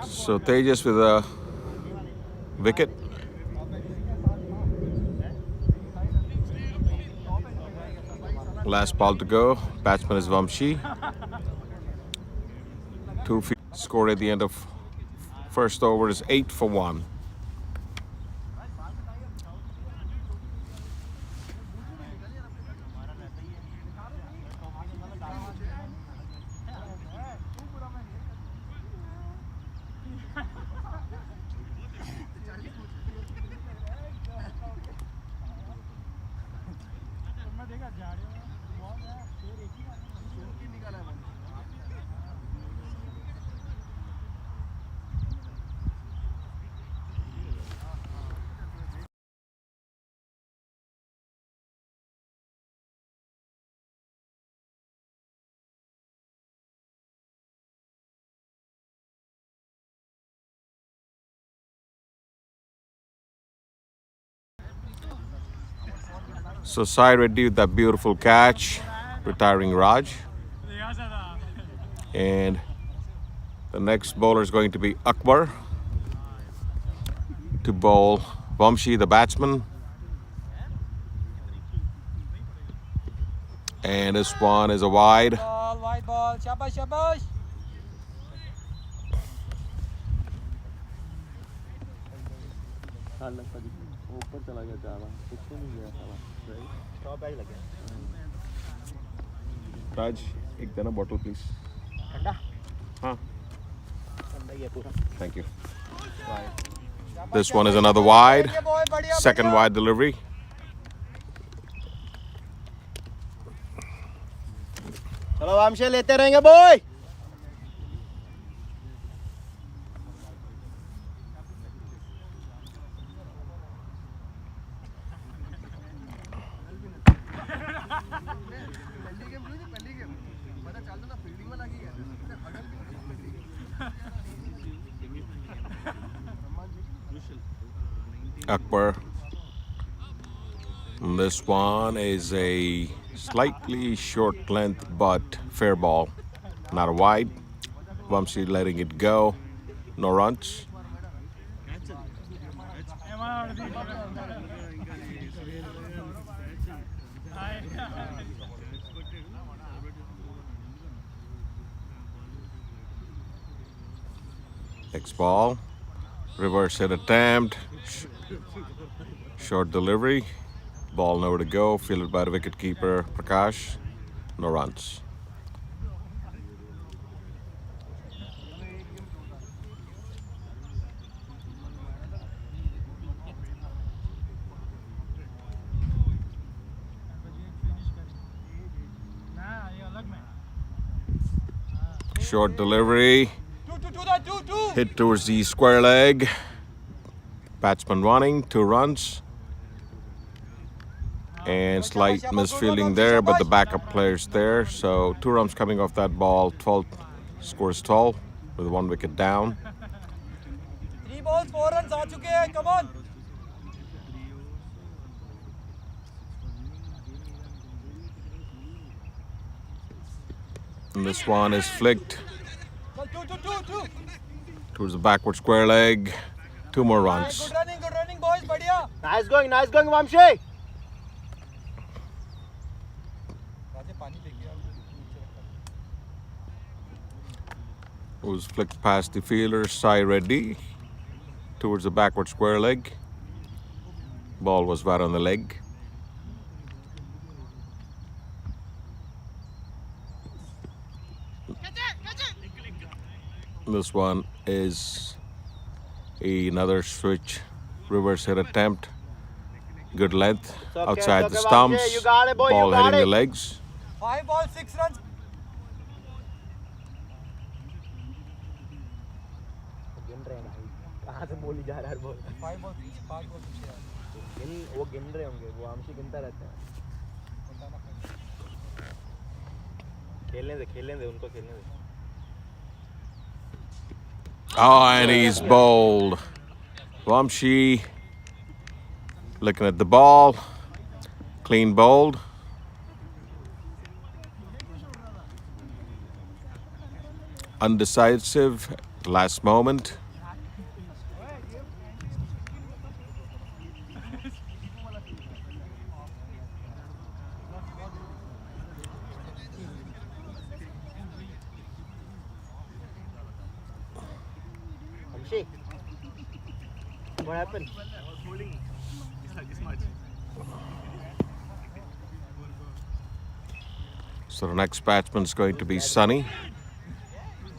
So Tejas with a wicket. Last ball to go. Batsman is Vamshi. 2 feet. Score at the end of first over is 8 for 1. So Sai Reddy with that beautiful catch, retiring Raj. And the next bowler is going to be Akbar to bowl Vamshi, the batsman. And this one is a wide. Wide ball. Shabash, shabash. ऊपर चला गया चावा कुछ नहीं गया साला Stop bag लगे Raj, एक देना bottle please. ठंडा हाँ. ठंडा ही है पूरा Thank you. This one is another wide. Second wide delivery. चलो वामशे लेते रहेंगे boy Akbar. And this one is a slightly short length but fair ball. Not a wide. Vamsi letting it go. No runs. Next ball. Reverse hit attempt. Short delivery. Ball nowhere to go. Fielded by the wicketkeeper Prakash. No runs. Short delivery. Hit towards the square leg. Batsman running, 2 runs. And slight misfielding there, but the backup player's there. So 2 runs coming off that ball. 12 scores 12 with 1 wicket down. 3 balls, 4 runs आ चुके हैं. Come on. And this one is flicked Two. towards the backward square leg. 2 more runs. Good running, boys. बढ़िया. Nice going Vamshi It was flicked past the fielder, Sai Reddy, towards the backward square leg. Ball was right on the leg. This one is another switch reverse hit attempt. Good length outside the stumps. You got it, boy, Ball you got hitting it. the legs. 5 balls, 6 runs. कहाँ से बोली जा रहा है ball 5 balls, 5 balls. वो गिन रहे होंगे वो वामशी गिनता रहता है खेलने दे उनको खेलने दे Oh, and he's bowled. Vamshi looking at the ball. Clean bowled. Undecisive. Last moment. What happened? So the next batsman is going to be Sunny.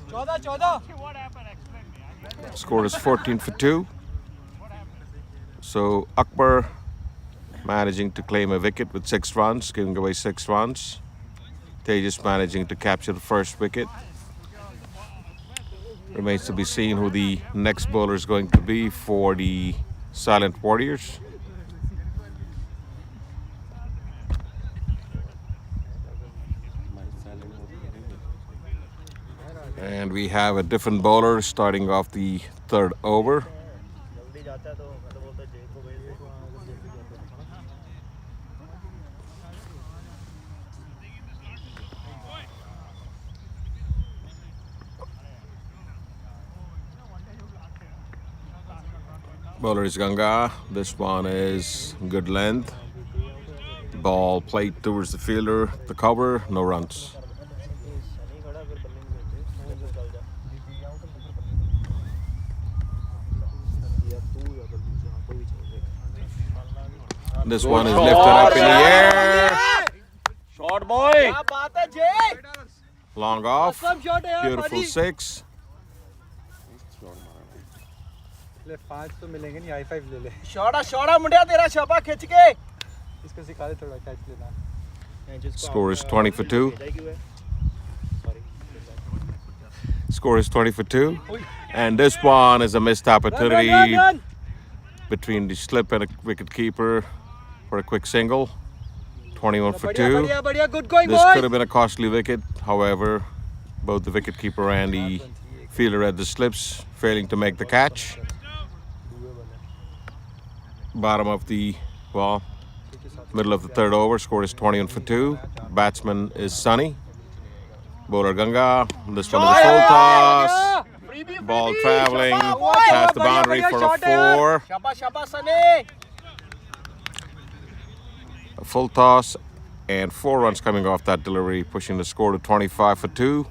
14. Score is 14 for 2. So Akbar managing to claim a wicket with 6 runs, giving away 6 runs. Tejas managing to capture the first wicket. Remains to be seen who the next bowler is going to be for the Silent Warriors. And we have a different bowler starting off the 3rd over. Bowler is Ganga. This one is good length. Ball played towards the fielder, the cover, no runs. This one is lifted up in the air. Short boy. Long off. Beautiful six. ले 5 तो मिलेंगे नहीं, high 5 ले ले. शॉटा मुंडिया तेरा छापा खींच के इसको सिखा दे थोड़ा कैच लेना. Score is 20 for 2. Score is 20 for 2. And this one is a missed opportunity between the slip and a wicket keeper for a quick single. 21 for 2. Good going, This could have been a costly wicket. However, both the wicket keeper and the fielder had the slips, failing to make the catch. Bottom of the, well, middle of the third over. Score is 21 for 2. Batsman is Sunny. Bowler Ganga. This one is a full toss. Ball traveling past the boundary for a 4. A full toss and 4 runs coming off that delivery, pushing the score to 25 for 2.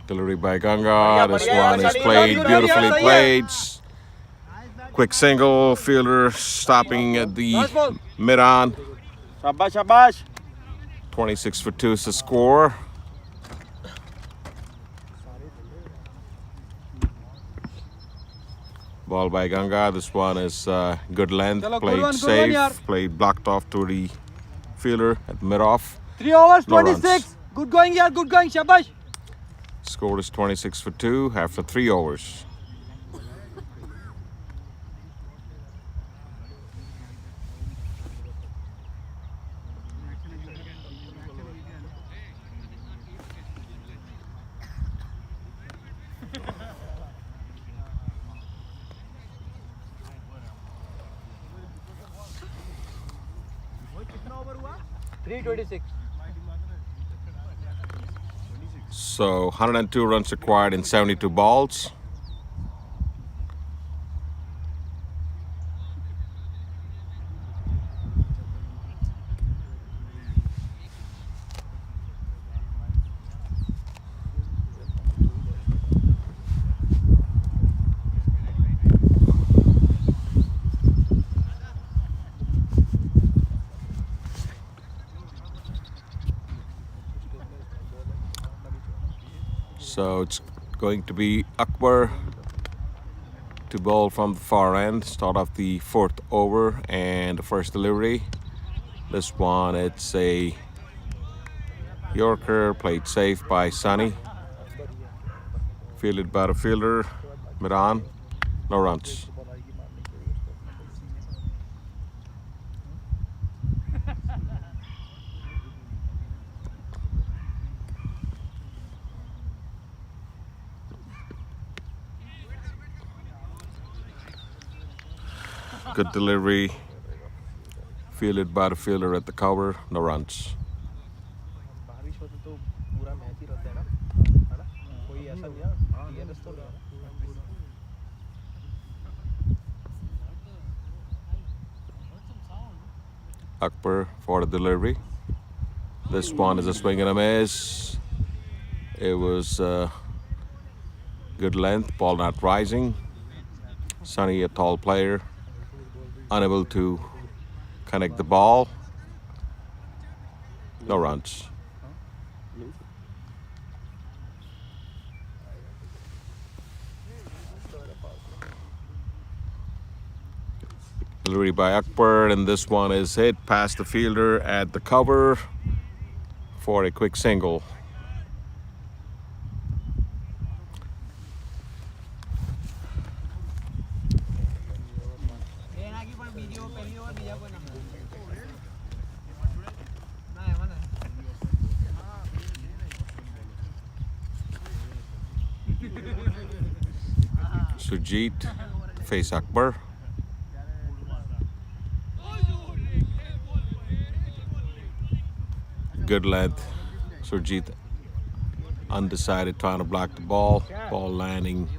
Delivery by Ganga. This one is played, beautifully played. Quick single, fielder stopping at the mid-on. Shabash. 26 for 2 is the score. Ball by Ganga. This one is good length, played safe, played blocked off to the fielder at mid-off. 3 overs, No 26. runs. Good going, yaar. Good going. Shabash. Score is 26 for 2 after 3 overs. So 102 runs required in 72 balls. So it's going to be Akbar to bowl from the far end, start off the 4th over and the first delivery. This one, it's a Yorker, played safe by Sunny. Fielded by the fielder, mid-on, no runs. Good delivery, fielded by the fielder at the cover, no runs. Akbar for the delivery. This one is a swing and a miss. It was good length, ball not rising. Sunny, a tall player, unable to connect the ball. No runs. Delivery by Akbar, and this one is hit past the fielder at the cover for a quick single. Sujit to face Akbar. good length. Surjit undecided, trying to block the ball. Ball landing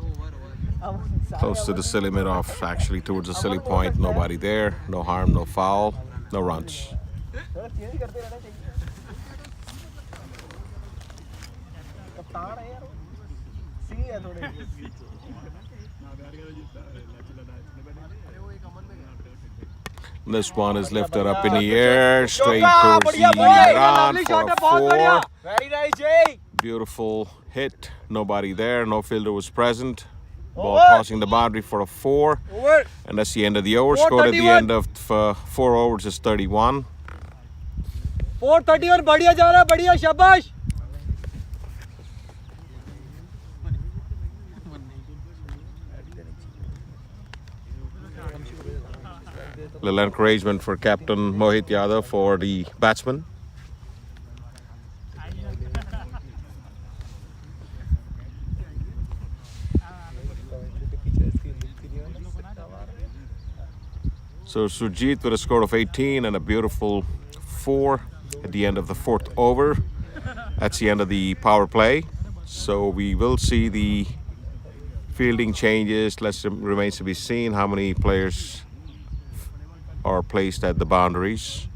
close to the silly mid-off, actually towards the silly point. Nobody there. No harm, no foul, no runs. थोड़ा change करते रहना चाहिए कप्तान है यार सी है थोड़े This one is lifted up in the air, straight towards the run for a 4. Very nice, Jay. Beautiful hit. Nobody there. No fielder was present. Ball crossing the boundary for a 4. And that's the end of the over. Score at the end of 4 overs is 31. 431 बढ़िया जा रहा है बढ़िया शाबाश Little encouragement for Captain Mohit Yadav for the batsman. So Surjit with a score of 18 and a beautiful 4 at the end of the 4th over. That's the end of the power play. So we will see the fielding changes. Remains to be seen how many players are placed at the boundaries.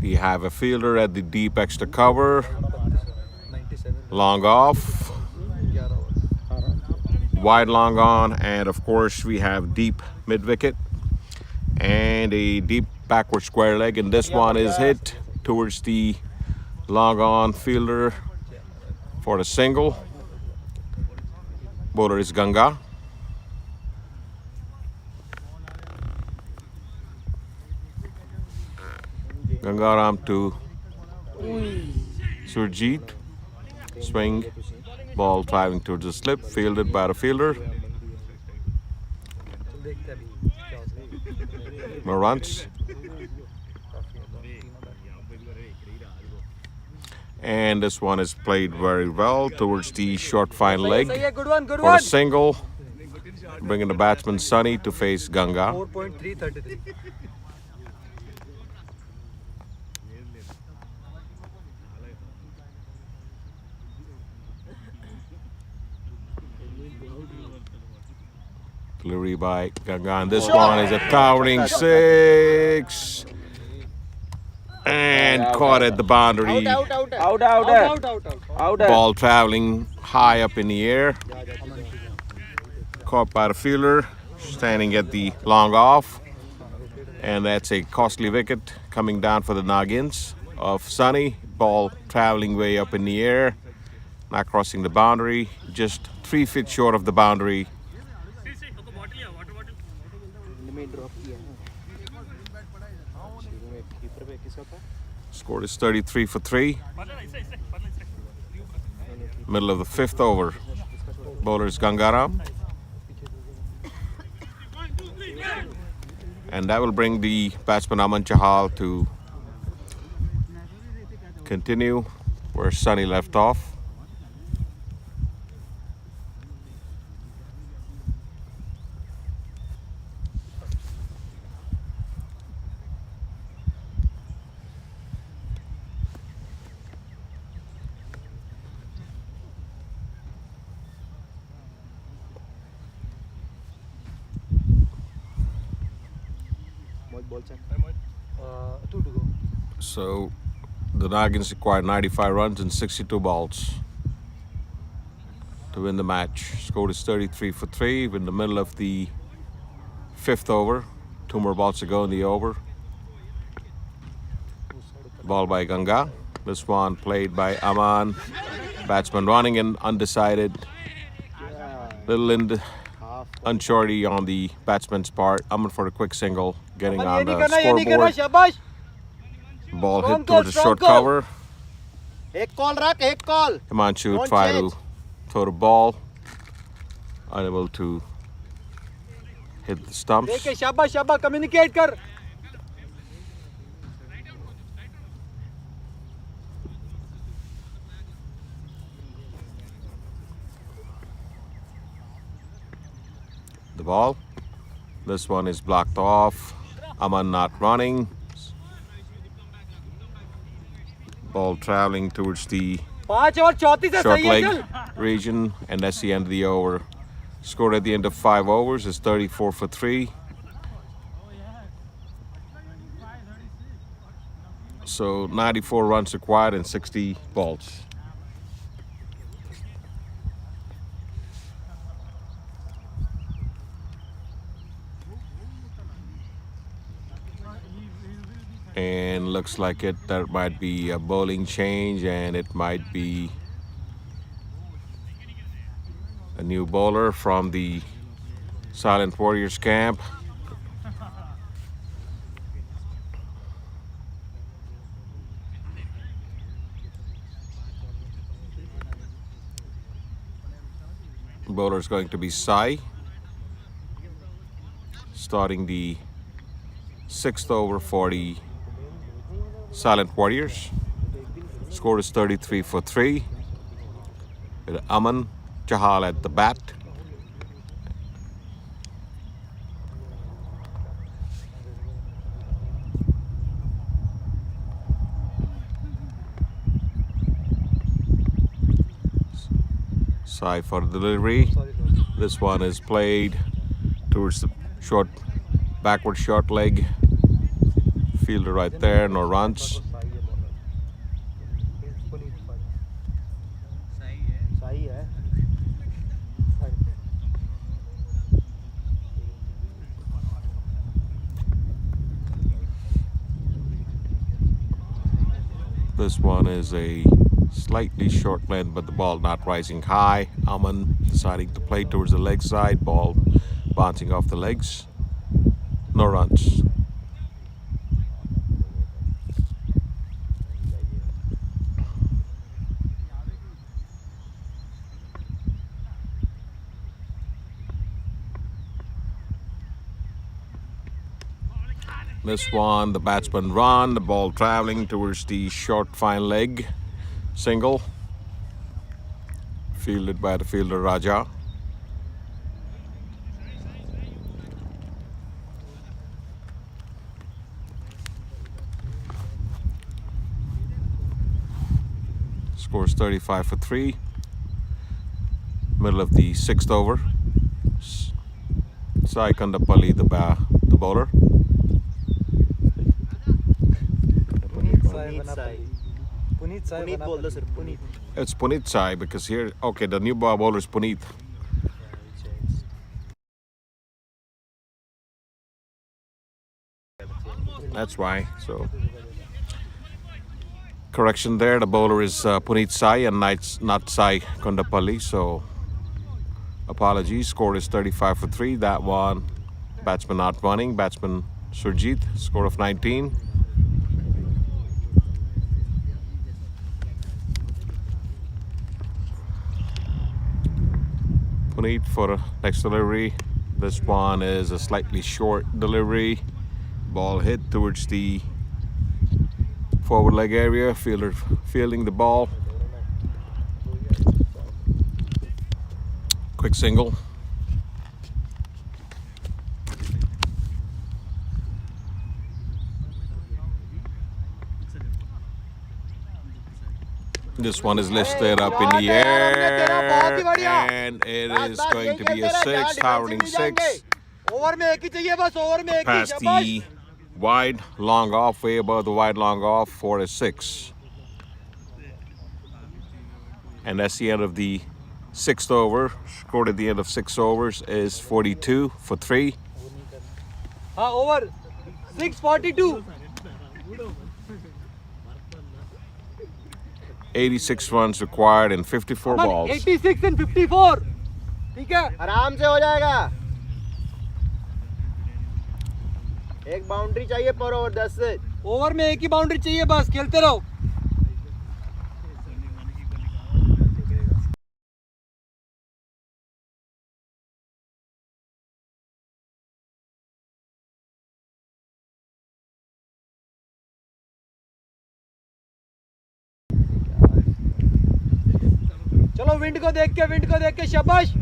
We have a fielder at the deep extra cover. Long off. Wide long on, and of course we have deep mid wicket and a deep backward square leg, and this one is hit towards the long on fielder for the single. Bowler is Ganga. Gangaram to Surjit. Swing. Ball driving towards the slip, fielded by the fielder. No runs. And this one is played very well towards the short fine leg for a single, bringing the batsman Sunny to face Ganga. 4.333 Delivery by Ganga, and this one is a towering 6 and caught at the boundary. out Ball traveling high up in the air, caught by the fielder standing at the long off, and that's a costly wicket coming down for the Naagins of Sunny. Ball traveling way up in the air, not crossing the boundary, just 3 feet short of the boundary. Score is 33 for 3. Middle of the 5th over. Bowler is Gangaram. And that will bring the batsman Aman Chahal to continue where Sunny left off. Two to go. So the Naagins required 95 runs and 62 balls to win the match. Score is 33 for 3. We're in the middle of the 5th over. 2 more balls to go in the over. Ball by Ganga. This one played by Aman. Batsman running and undecided. Little unsurety on the batsman's part. Aman for a quick single, getting on the scoreboard. Ball hit towards the short cover. Ek call rak, ek call. Himanshu tried to throw the ball, unable to hit the stumps. देखे शाबाश शाबाश communicate कर. The ball This one is blocked off. Aman not running. Ball traveling towards the 5 और 34 है, short सही है, leg चल। region, and that's the end of the over. Scored at the end of 5 overs is 34 for 3. So 94 runs required and 60 balls. And looks like there might be a bowling change, and it might be a new bowler from the Silent Warriors camp. Bowler is going to be Sai, starting the 6th over for the Silent Warriors. Score is 33 for 3. With Aman Chahal at the bat. Sai for delivery. This one is played towards the backward short leg. Fielder right there, no runs. सही है। This one is a slightly short length, but the ball not rising high. Aman deciding to play towards the leg side. Ball bouncing off the legs. No runs. This one, the batsman run, the ball traveling towards the short fine leg. Single. Fielded by the fielder Raja. Scores 35 for 3. Middle of the 6th over. Sai Kandapalli, the bowler. Puneet बोल दो sir, Puneet. It's Puneet Sai because here, okay, the new bowler is Puneet. That's why. So, correction there. The bowler is Puneet Sai and not Sai Kondapalli. So, apologies. Score is 35 for 3. That one, batsman not running. Batsman Surjit, score of 19. Puneet for next delivery. This one is a slightly short delivery. Ball hit towards the forward leg area. Fielder fielding the ball. Quick single. This one is listed up in the air, and it is going to be a 6, towering 6. Past the wide long off, way above the wide long off for a 6. And that's the end of the 6th over. Scored at the end of 6 overs is 42 for 3. Over 642. 86 runs required and 54 balls. 86 and 54. ठीक है, आराम से हो जाएगा। एक boundary चाहिए पर over 10 से। ओवर में एक ही बाउंड्री चाहिए, बस खेलते रहो। चलो विंड को देख के शाबाश।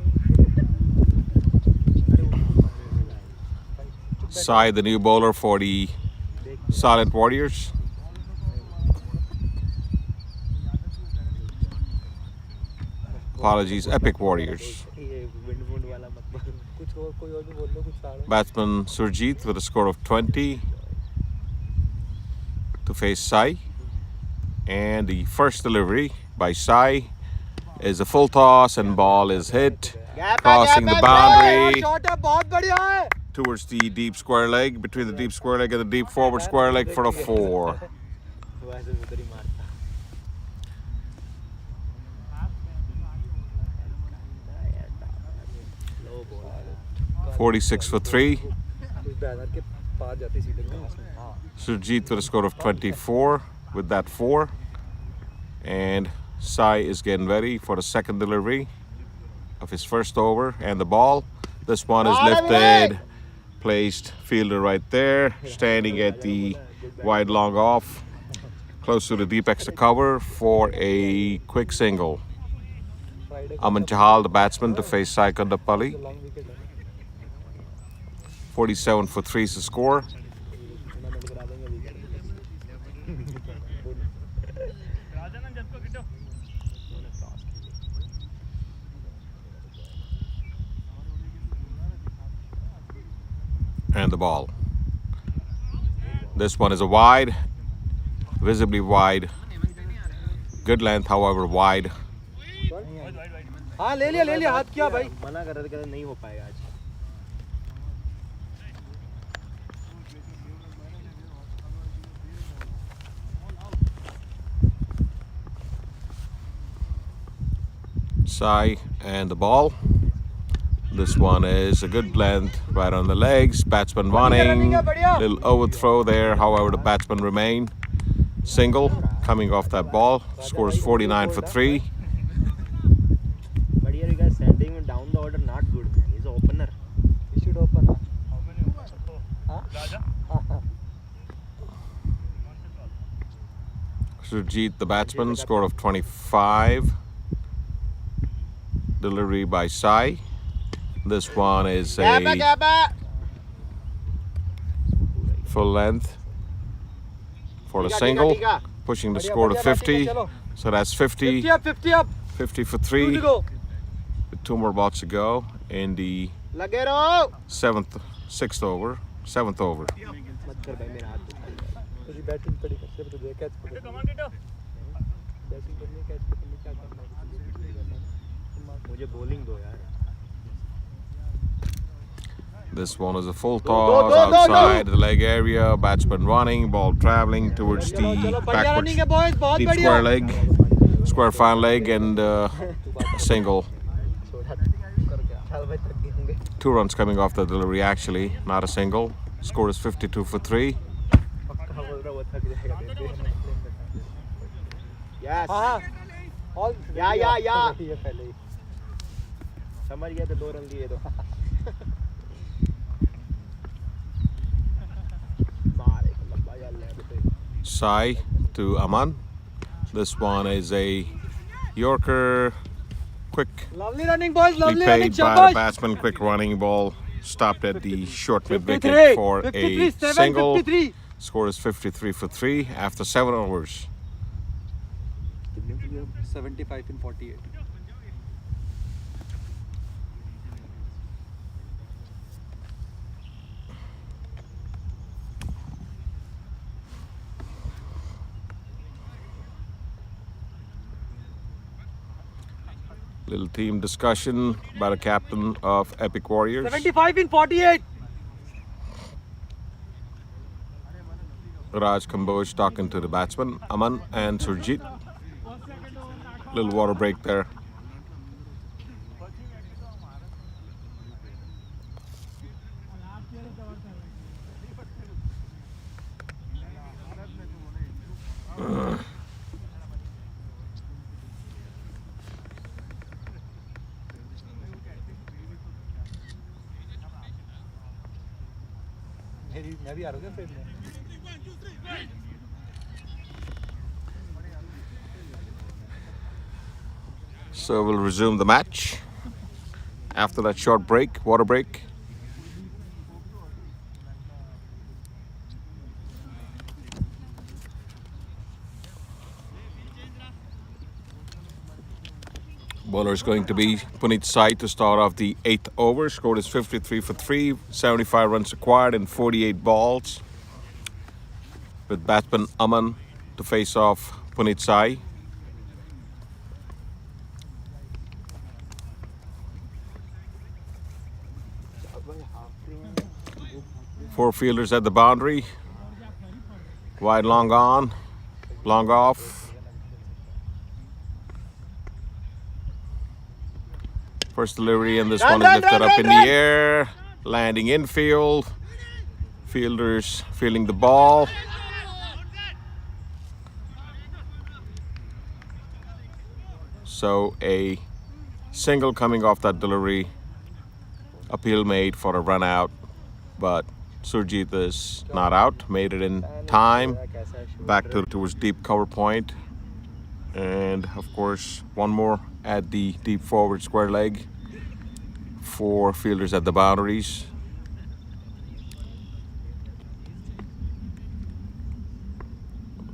Sai, the new bowler for the Silent Warriors. Apologies, Epic Warriors. Batsman Surjit with a score of 20 to face Sai. And the first delivery by Sai is a full toss and ball is hit, crossing the boundary towards the deep square leg, between the deep square leg and the deep forward square leg for a 4. 46 for 3. Surjit with a score of 24 with that 4. And Sai is getting ready for the second delivery of his first over and the ball. This one is lifted, placed, fielder right there, standing at the wide long off, close to the deep extra cover for a quick single. Aman Chahal, the batsman, to face Sai Kandapalli. 47 for 3 is the score. And the ball. This one is a wide, visibly wide. Good length, however, wide. हाँ ले लिया हाथ किया भाई मना कर रहे थे नहीं हो पाएगा आज Sai and the ball. This one is a good length right on the legs. Batsman running, little overthrow there. However, the batsman remain single coming off that ball. Scores 49 for 3. But here you guys sending him down the order not good. He's an opener. He should open. Surjit, the batsman, score of 25. Delivery by Sai. This one is a full length for the single, pushing the score to 50. So that's 50 for 3 with 2 more balls to go in the 7th over. This one is a full toss outside the leg area. Batsman running, ball traveling towards the backwards deep square leg, square fine leg, and single. 2 runs coming off the delivery actually, not a single. Score is 52 for 3. Yes. Yeah. समझ गया तो 2 run दिए तो Sai to Aman. This one is a Yorker, quick, lovely running boys, lovely running paid by the batsman, quick running ball, stopped at the short mid wicket for a single. Score is 53 for 3 after 7 overs. 75 in 48. Little team discussion by the captain of Epic Warriors. 75 in 48. Raj Kamboj talking to the batsman, Aman and Surjit. Little water break there. So we'll resume the match after that short break, water break. Bowler is going to be Puneet Sai to start off the 8th over. Score is 53 for 3, 75 runs required and 48 balls. With batsman Aman to face off Puneet Sai. Four fielders at the boundary. Wide long on, long off. First delivery, and this one is lifted up in the air, landing infield. Fielders fielding the ball. So a single coming off that delivery. Appeal made for a run out, but Surjit is not out. Made it in time. Back towards deep cover point. And of course, one more at the deep forward square leg. Four fielders at the boundaries.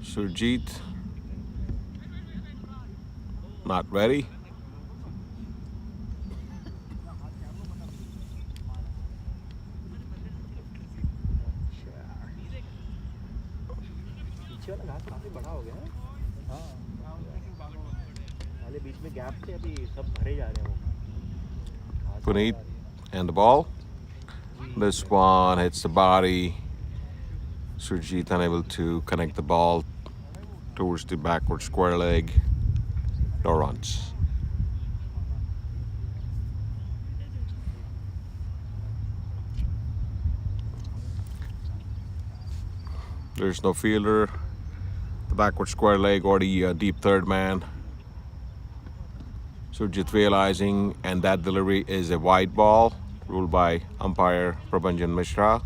Surjit not ready. पीछे वाला घास काफी बड़ा हो गया है। हाँ वाले बीच में गैप थे अभी सब भरे जा रहे हैं वो। Puneet and the ball. This one hits the body. Surjit unable to connect the ball towards the backward square leg. No runs. There's no fielder. The backward square leg or the deep third man. Surjit realizing, and that delivery is a wide ball, ruled by umpire Prabhanjan Mishra.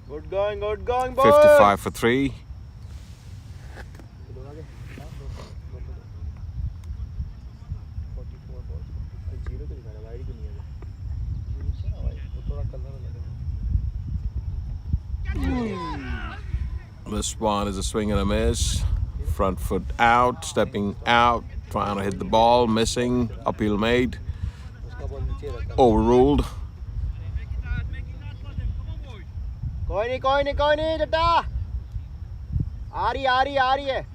Good going, boys. 55 for 3. This one is a swing and a miss. Front foot out, stepping out, trying to hit the ball, missing. Appeal made. Overruled. कोई नहीं जट्टा आ रही है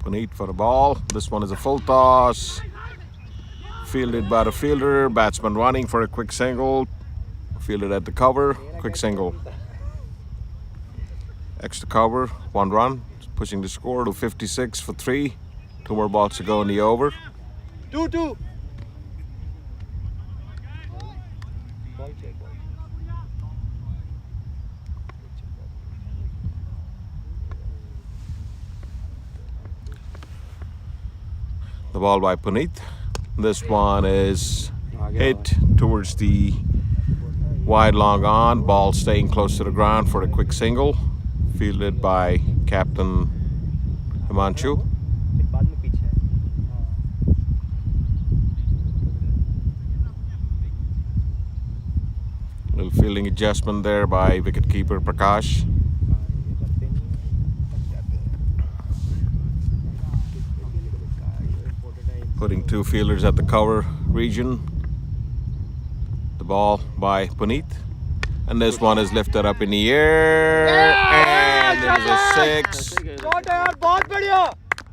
Puneet for the ball. This one is a full toss. Fielded by the fielder. Batsman running for a quick single. Fielded at the cover. Quick single. Extra cover. 1 run. Pushing the score to 56 for 3. 2 more balls to go in the over. 2-2. The ball by Puneet. This one is hit towards the wide long on. Ball staying close to the ground for a quick single. Fielded by Captain Himanshu. Little fielding adjustment there by wicketkeeper Prakash. Putting 2 fielders at the cover region. The ball by Puneet. And this one is lifted up in the air. And there's a 6. बहुत बढ़िया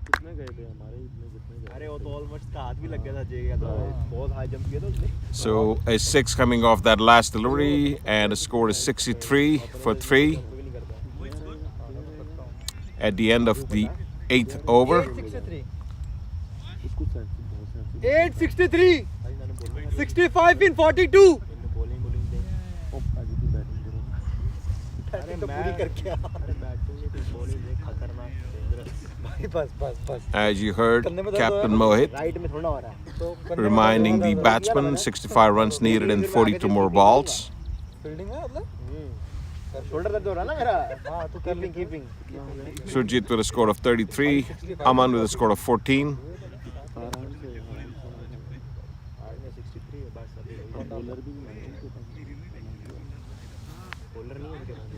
कितने गए थे हमारे इतने कितने गए अरे वो तो ऑलमोस्ट का हाथ भी लग गया था जेगा तो बहुत हाई जंप किया था उसने So a 6 coming off that last delivery. And the score is 63 for 3. At the end of the 8th over. 863 65 in 42 As you heard, Captain Mohit reminding the batsman 65 runs needed and 42 more balls. Surjit with a score of 33, Aman with a score of 14. 3 है बस अभी bowler भी नहीं है उनके पास bowler नहीं है उनके पास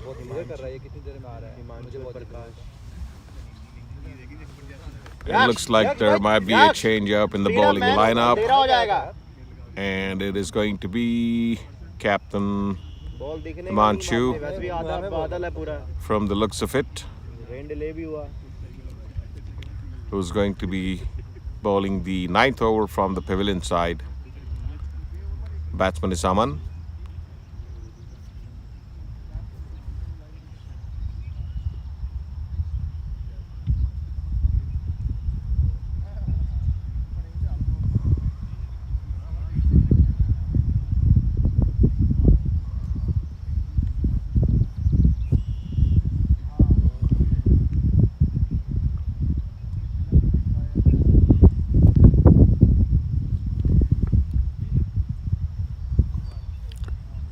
बहुत धीरे कर रहा है ये कितनी देर में आ रहा है मुझे बहुत प्रकाश It looks like there might be a change up in the bowling lineup, तेरा हो जाएगा and it is going to be Captain ball दिखने Himanshu वैसे भी आधा बादल है पूरा from the looks of it, rain delay भी हुआ who's going to be bowling the 9th over from the pavilion side. Batsman is Aman.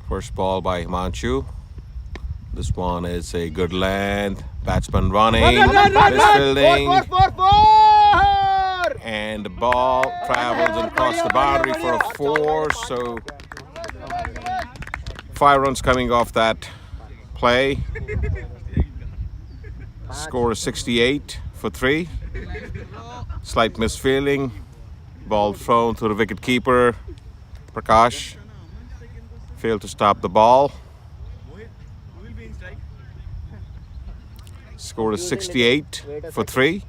First ball by Himanshu. This one is a good length. Batsman running, misfielding, and the ball travels and across the boundary for a 4. So 5 runs coming off that play. Score is 68 for 3. Slight misfielding. Ball thrown to the wicket keeper, Prakash. Failed to stop the ball. Score is 68 for 3.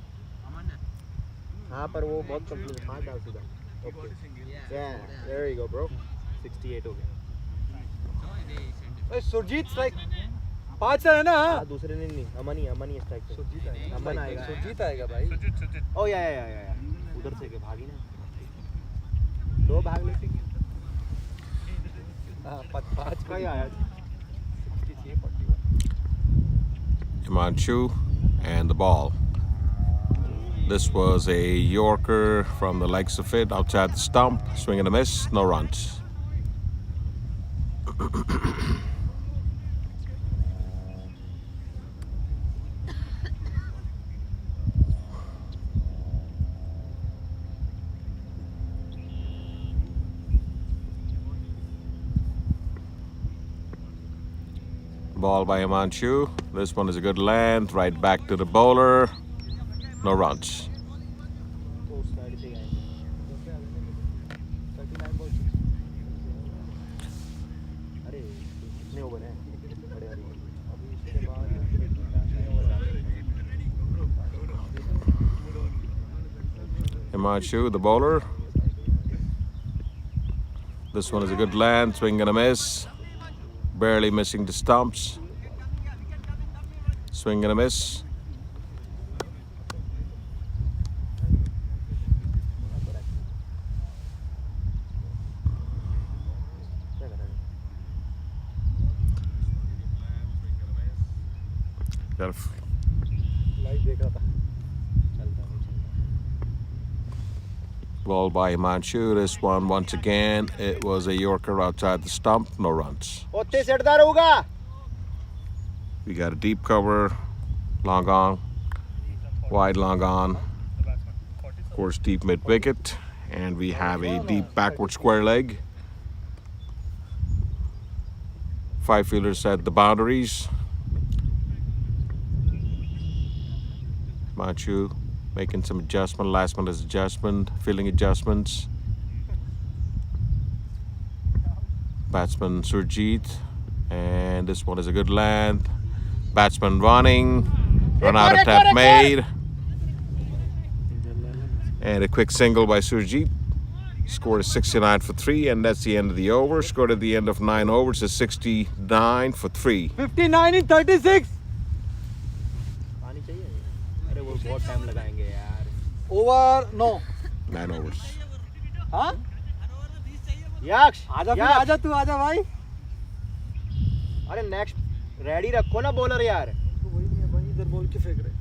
हाँ पर वो बहुत confuse 5 डाल सीधा okay yeah there you go bro 68 हो गया ओए Surjit strike 5 run है ना दूसरे ने नहीं अमन ही स्ट्राइक पे सुरजीत आएगा अमन आएगा सुरजीत आएगा भाई ओ या उधर से के भागी ना 2 भाग लेते हां 5 का ही आया 66 41 Himanshu and the ball. This was a Yorker from the likes of it, outside the stump, swing and a miss, no runs. Ball by Himanshu. This one is a good length, right back to the bowler. No runs. Himanshu, the bowler. This one is a good length, swing and a miss. Barely missing the stumps. Swing and a miss. Live देख रहा था Ball by Himanshu. This one, once again, it was a Yorker outside the stump. No runs. ओत्ते सेटदार होगा We got a deep cover, long on, wide long on. Of course, deep mid wicket, and we have a deep backward square leg. 5 fielders at the boundaries. Himanshu making some adjustment, last minute adjustment, fielding adjustments. Batsman Surjit, and this one is a good length. Batsman running, run out attempt made, and a quick single by Surjit. Score is 69 for 3, and that's the end of the over. Scored at the end of 9 overs is 69 for 3. 59 in 36 पानी चाहिए अरे वो बहुत time लगाएंगे यार over 9 9 overs. हां यक्ष आजा तू आजा भाई अरे नेक्स्ट रेडी रखो ना बॉलर यार तो वही नहीं है भाई इधर बॉल के फेंक रहे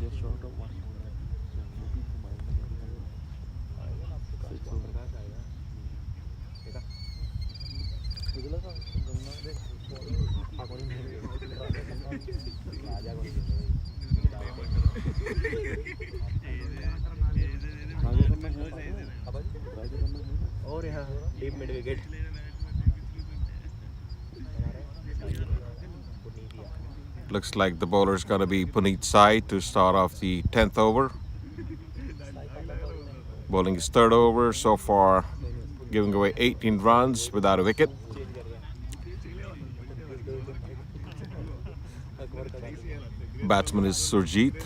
Just short of 1 looking for my आजा Looks like the bowler is going to be Puneet Sai to start off the 10th over. Bowling his third over so far, giving away 18 runs without a wicket. Batsman is Surjit.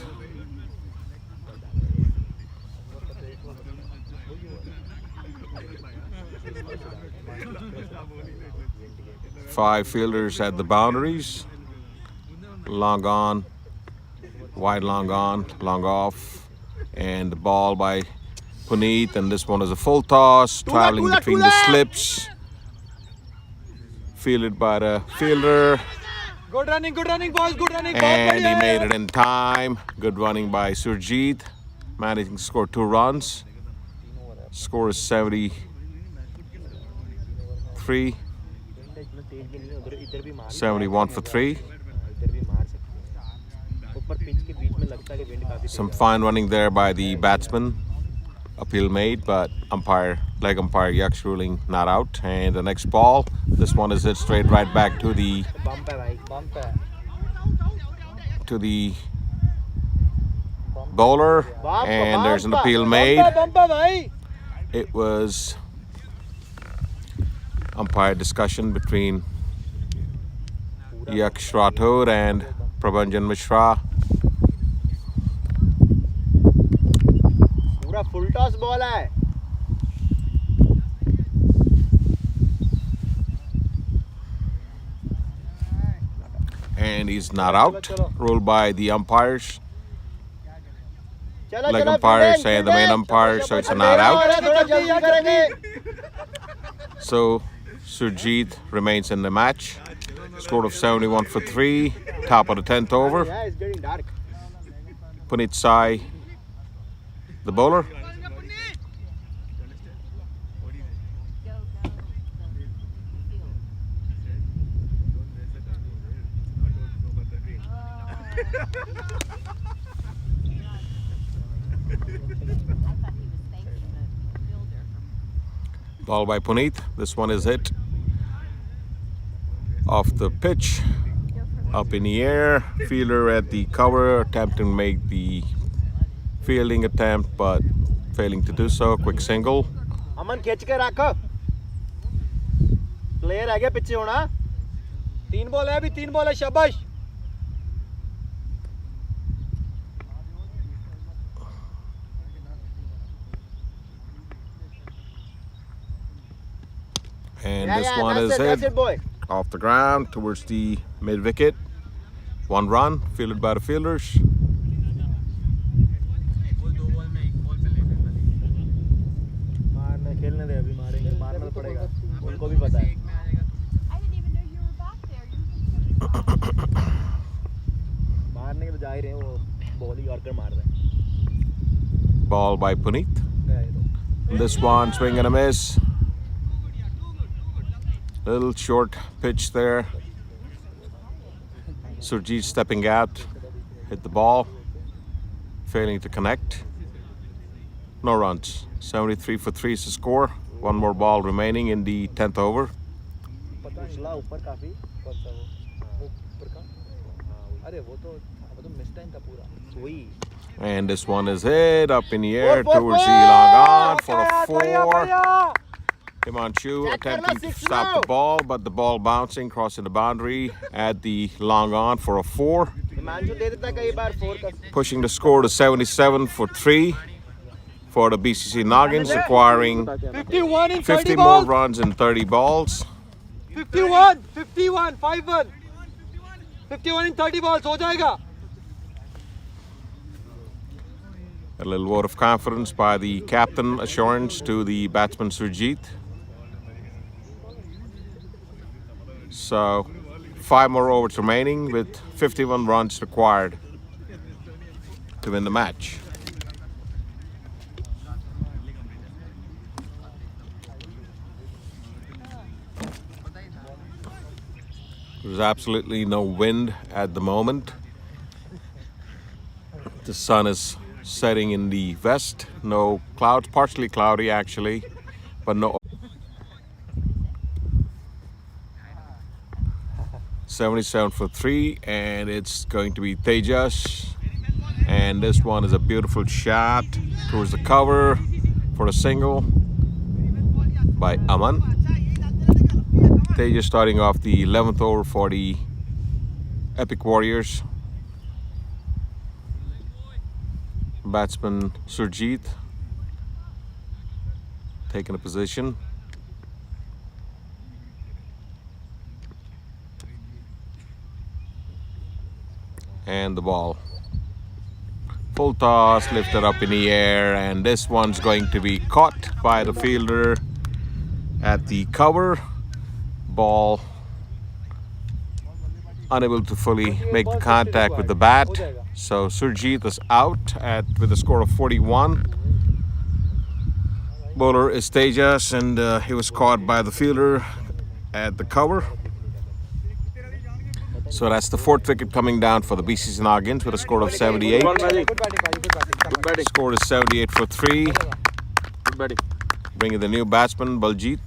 Five fielders at the boundaries. Long on, wide long on, long off, and the ball by Puneet, and this one is a full toss, traveling between the slips. Fielded by the fielder. Good running, boys, good running. And he made it in time. Good running by Surjit, managing to score 2 runs. Score is 73. 71 for 3. Some fine running there by the batsman. Appeal made, but leg umpire Yaksh ruling not out. And the next ball, this one is hit straight right back to the bowler, and there's an appeal made. It was umpire discussion between Yaksh Rathod and Prabhanjan Mishra. पूरा full toss ball है. And he's not out. Ruled by the umpires. Leg umpires and the main umpire, so it's a not out. So Surjit remains in the match. Score of 71 for 3. Top of the 10th over. Yeah, it's getting dark. Puneet Sai, the bowler. Ball by Puneet. This one is hit off the pitch, up in the air. Fielder at the cover, attempting to make the fielding attempt, but failing to do so. Quick single. अमन खींच के रखो. Player आगे पीछे होना. 3 ball है अभी, 3 ball है. शाबाश. And this one is hit off the ground towards the mid wicket. 1 run, fielded by the fielders. खेलने दे, अभी मारेंगे, मारना पड़ेगा. उनको भी पता है. मारने के तो जा ही रहे हैं, वो बॉल ही यॉर्कर मार रहे हैं. Ball by Puneet. This one swing and a miss. Little short pitch there. Surjit stepping out, hit the ball, failing to connect. No runs. 73 for 3 is the score. 1 more ball remaining in the 10th over. And this one is hit up in the air towards the long on for a 4. Himanshu attempting to stop the ball, but the ball bouncing, crossing the boundary at the long on for a 4. Pushing the score to 77 for 3 for the BCC Naagins, requiring 50 more runs in 30 balls. 51, 5-1. 51 in 30 balls, हो जाएगा. A little vote of confidence by the captain, assurance to the batsman Surjit. So 5 more overs remaining with 51 runs required to win the match. There's absolutely no wind at the moment. The sun is setting in the west. No clouds, partially cloudy actually, but no. 77 for 3, and it's going to be Tejas. And this one is a beautiful shot towards the cover for a single by Aman. Tejas starting off the 11th over for the Epic Warriors. Batsman Surjit taking a position. And the ball. Full toss, lifted up in the air, and this one's going to be caught by the fielder at the cover. Ball unable to fully make the contact with the bat. So Surjit is out with a score of 41. Bowler is Tejas, and he was caught by the fielder at the cover. So that's the 4th wicket coming down for the BCC Naagins with a score of 78. Score is 78 for 3. Bringing the new batsman Baljit.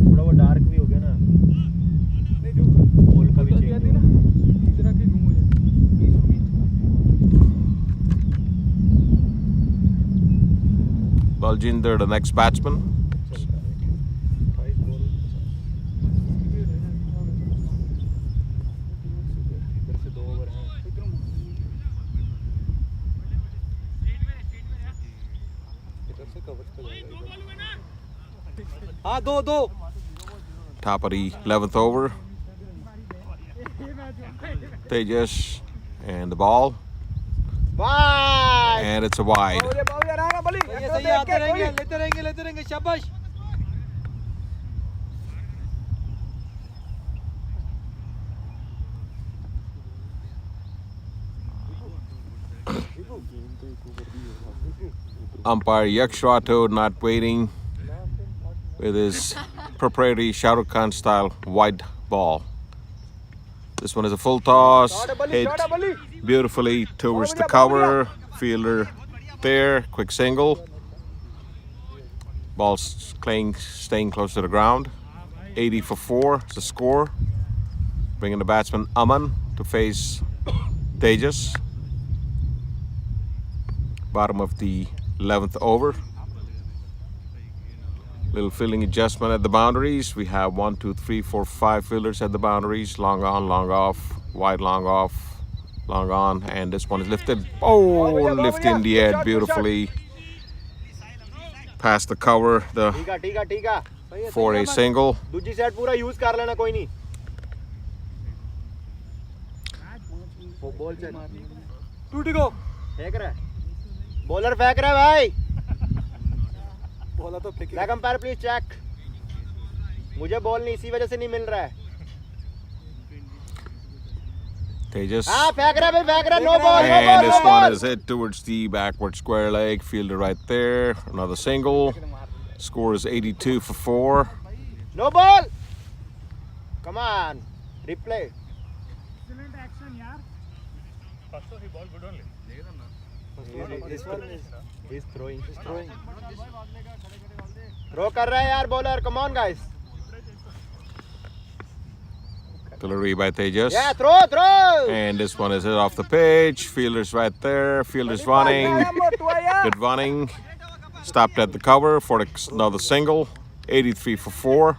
थोड़ा वो dark भी हो गया ना ball का भी change इतना के घूम हो जाए Baljinder, the next batsman. हाँ दो Top of the 11th over. Tejas and the ball. Wide. And it's a wide. सही आते रहेंगे शाबाश Umpire Yaksh Rathod not waiting with his proprietary Shah Rukh Khan style wide ball. This one is a full toss, hit beautifully towards the cover. Fielder there, quick single. Ball staying close to the ground. 80 for 4 is the score. Bringing the batsman Aman to face Tejas. Bottom of the 11th over. Little fielding adjustment at the boundaries. We have 1, 2, 3, 4, 5 fielders at the boundaries. Long on, long off, wide, long off, long on, and this one is lifted. Oh, lift in the air beautifully. Past the cover, for a single. दूसरी side पूरा use कर लेना कोई नहीं वो ball चल टूट गो फेंक रहा है बॉलर फेंक रहा है भाई बोला तो फेंक लेग अंपायर प्लीज चेक मुझे बॉल नहीं इसी वजह से नहीं मिल रहा है Tejas. हाँ फेंक रहा है भाई फेंक रहा है no ball And this one is hit towards the backward square leg. Fielder right there. Another single. Score is 82 for 4. No ball. Come on. Replay. Excellent action, yaar. First of he ball good only. This one is he's throwing. Throw कर रहा है यार bowler. Come on guys. Delivery by Tejas. Yeah, throw. And this one is hit off the pitch. Fielder's right there. Fielder's running. Good running. Stopped at the cover for another single. 83 for 4.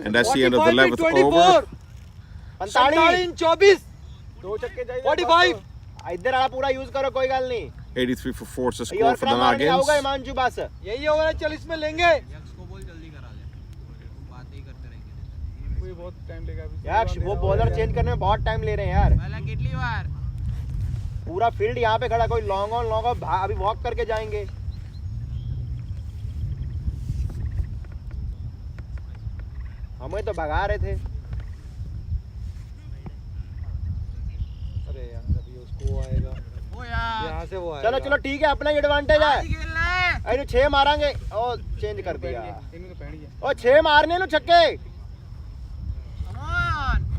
And that's the end of the 11th over. 45 24 45 इधर आला पूरा use करो कोई गल नहीं 83 for 4 is the score for the Naagins. होगा हिमांशु बस यही ओवर है चल इसमें लेंगे इसको बोल जल्दी करा ले बात ही करते रहेंगे कोई बहुत टाइम लेगा अभी यार वो बॉलर चेंज करने में बहुत टाइम ले रहे हैं यार पहला कितनी बार पूरा फील्ड यहाँ पे खड़ा कोई लॉन्ग ऑन लॉन्ग ऑफ अभी वॉक करके जाएंगे हमें तो भगा रहे थे अरे यार अभी उसको आएगा वो यार यहाँ से वो आएगा चलो चलो ठीक है अपना ही एडवांटेज है इन्हें 6 मारेंगे ओ चेंज कर दिया ओ 6 मारने लो छक्के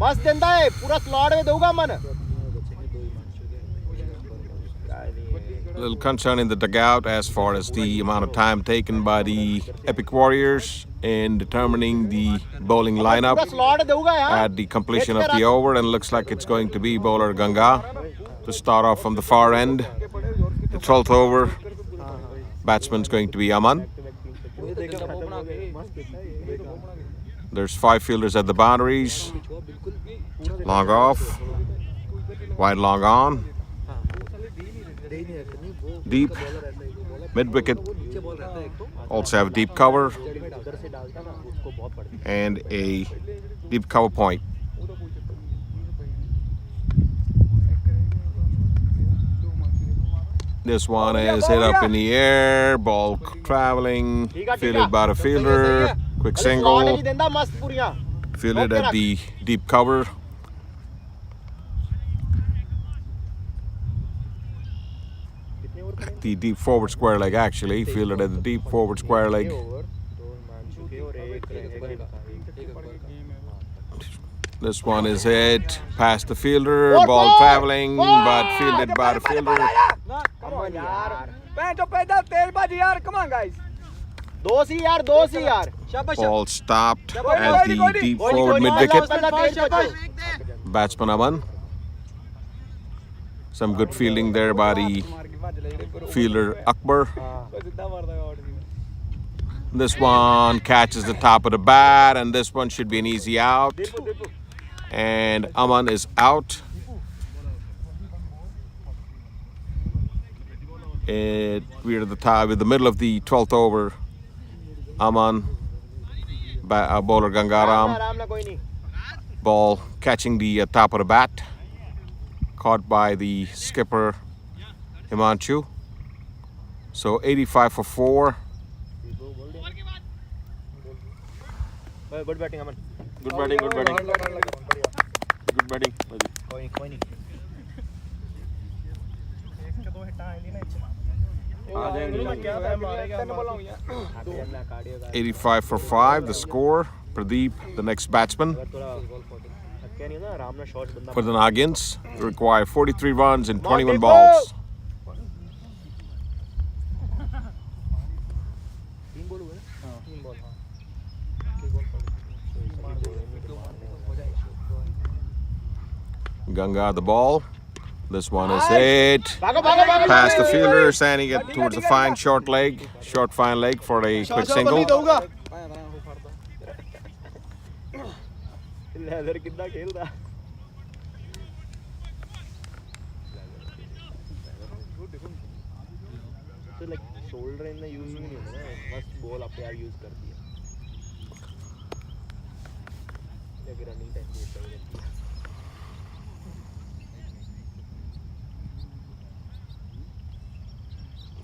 मस्त देता है पूरा स्लॉट में दूंगा मन A little concern in the dugout as far as the amount of time taken by the Epic Warriors in determining the bowling lineup at the completion of the over, and looks like it's going to be bowler Ganga to start off from the far end. The 12th over, batsman's going to be Aman. There's 5 fielders at the boundaries. Long off, wide long on, deep, mid wicket, also have a deep cover and a deep cover point. This one is hit up in the air, ball traveling, fielded by the fielder, quick single, fielded at the deep cover. The deep forward square leg, actually fielded at the deep forward square leg. This one is hit past the fielder, ball traveling but fielded by the fielder. Come on, yaar. Come on, guys. Ball stopped at the deep forward mid wicket. Batsman Aman. Some good fielding there by the fielder Akbar. This one catches the top of the bat, and this one should be an easy out. And Aman is out. We're at the top with the middle of the 12th over. Aman, bowler Gangaram. Ball catching the top of the bat. Caught by the skipper Himanshu. So 85 for 4. Good batting, Aman. Good batting. Good batting. कोई नहीं 85 for 5, the score. Pradeep, the next batsman for the Naagins, require 43 runs in 21 balls. Ganga the ball. This one is hit past the fielder, sending it towards the fine short leg, short fine leg for a quick single. shoulder in the use नहीं होता ना, मस्त ball आप यार use कर दिया, लेकिन running time में सही रहती है.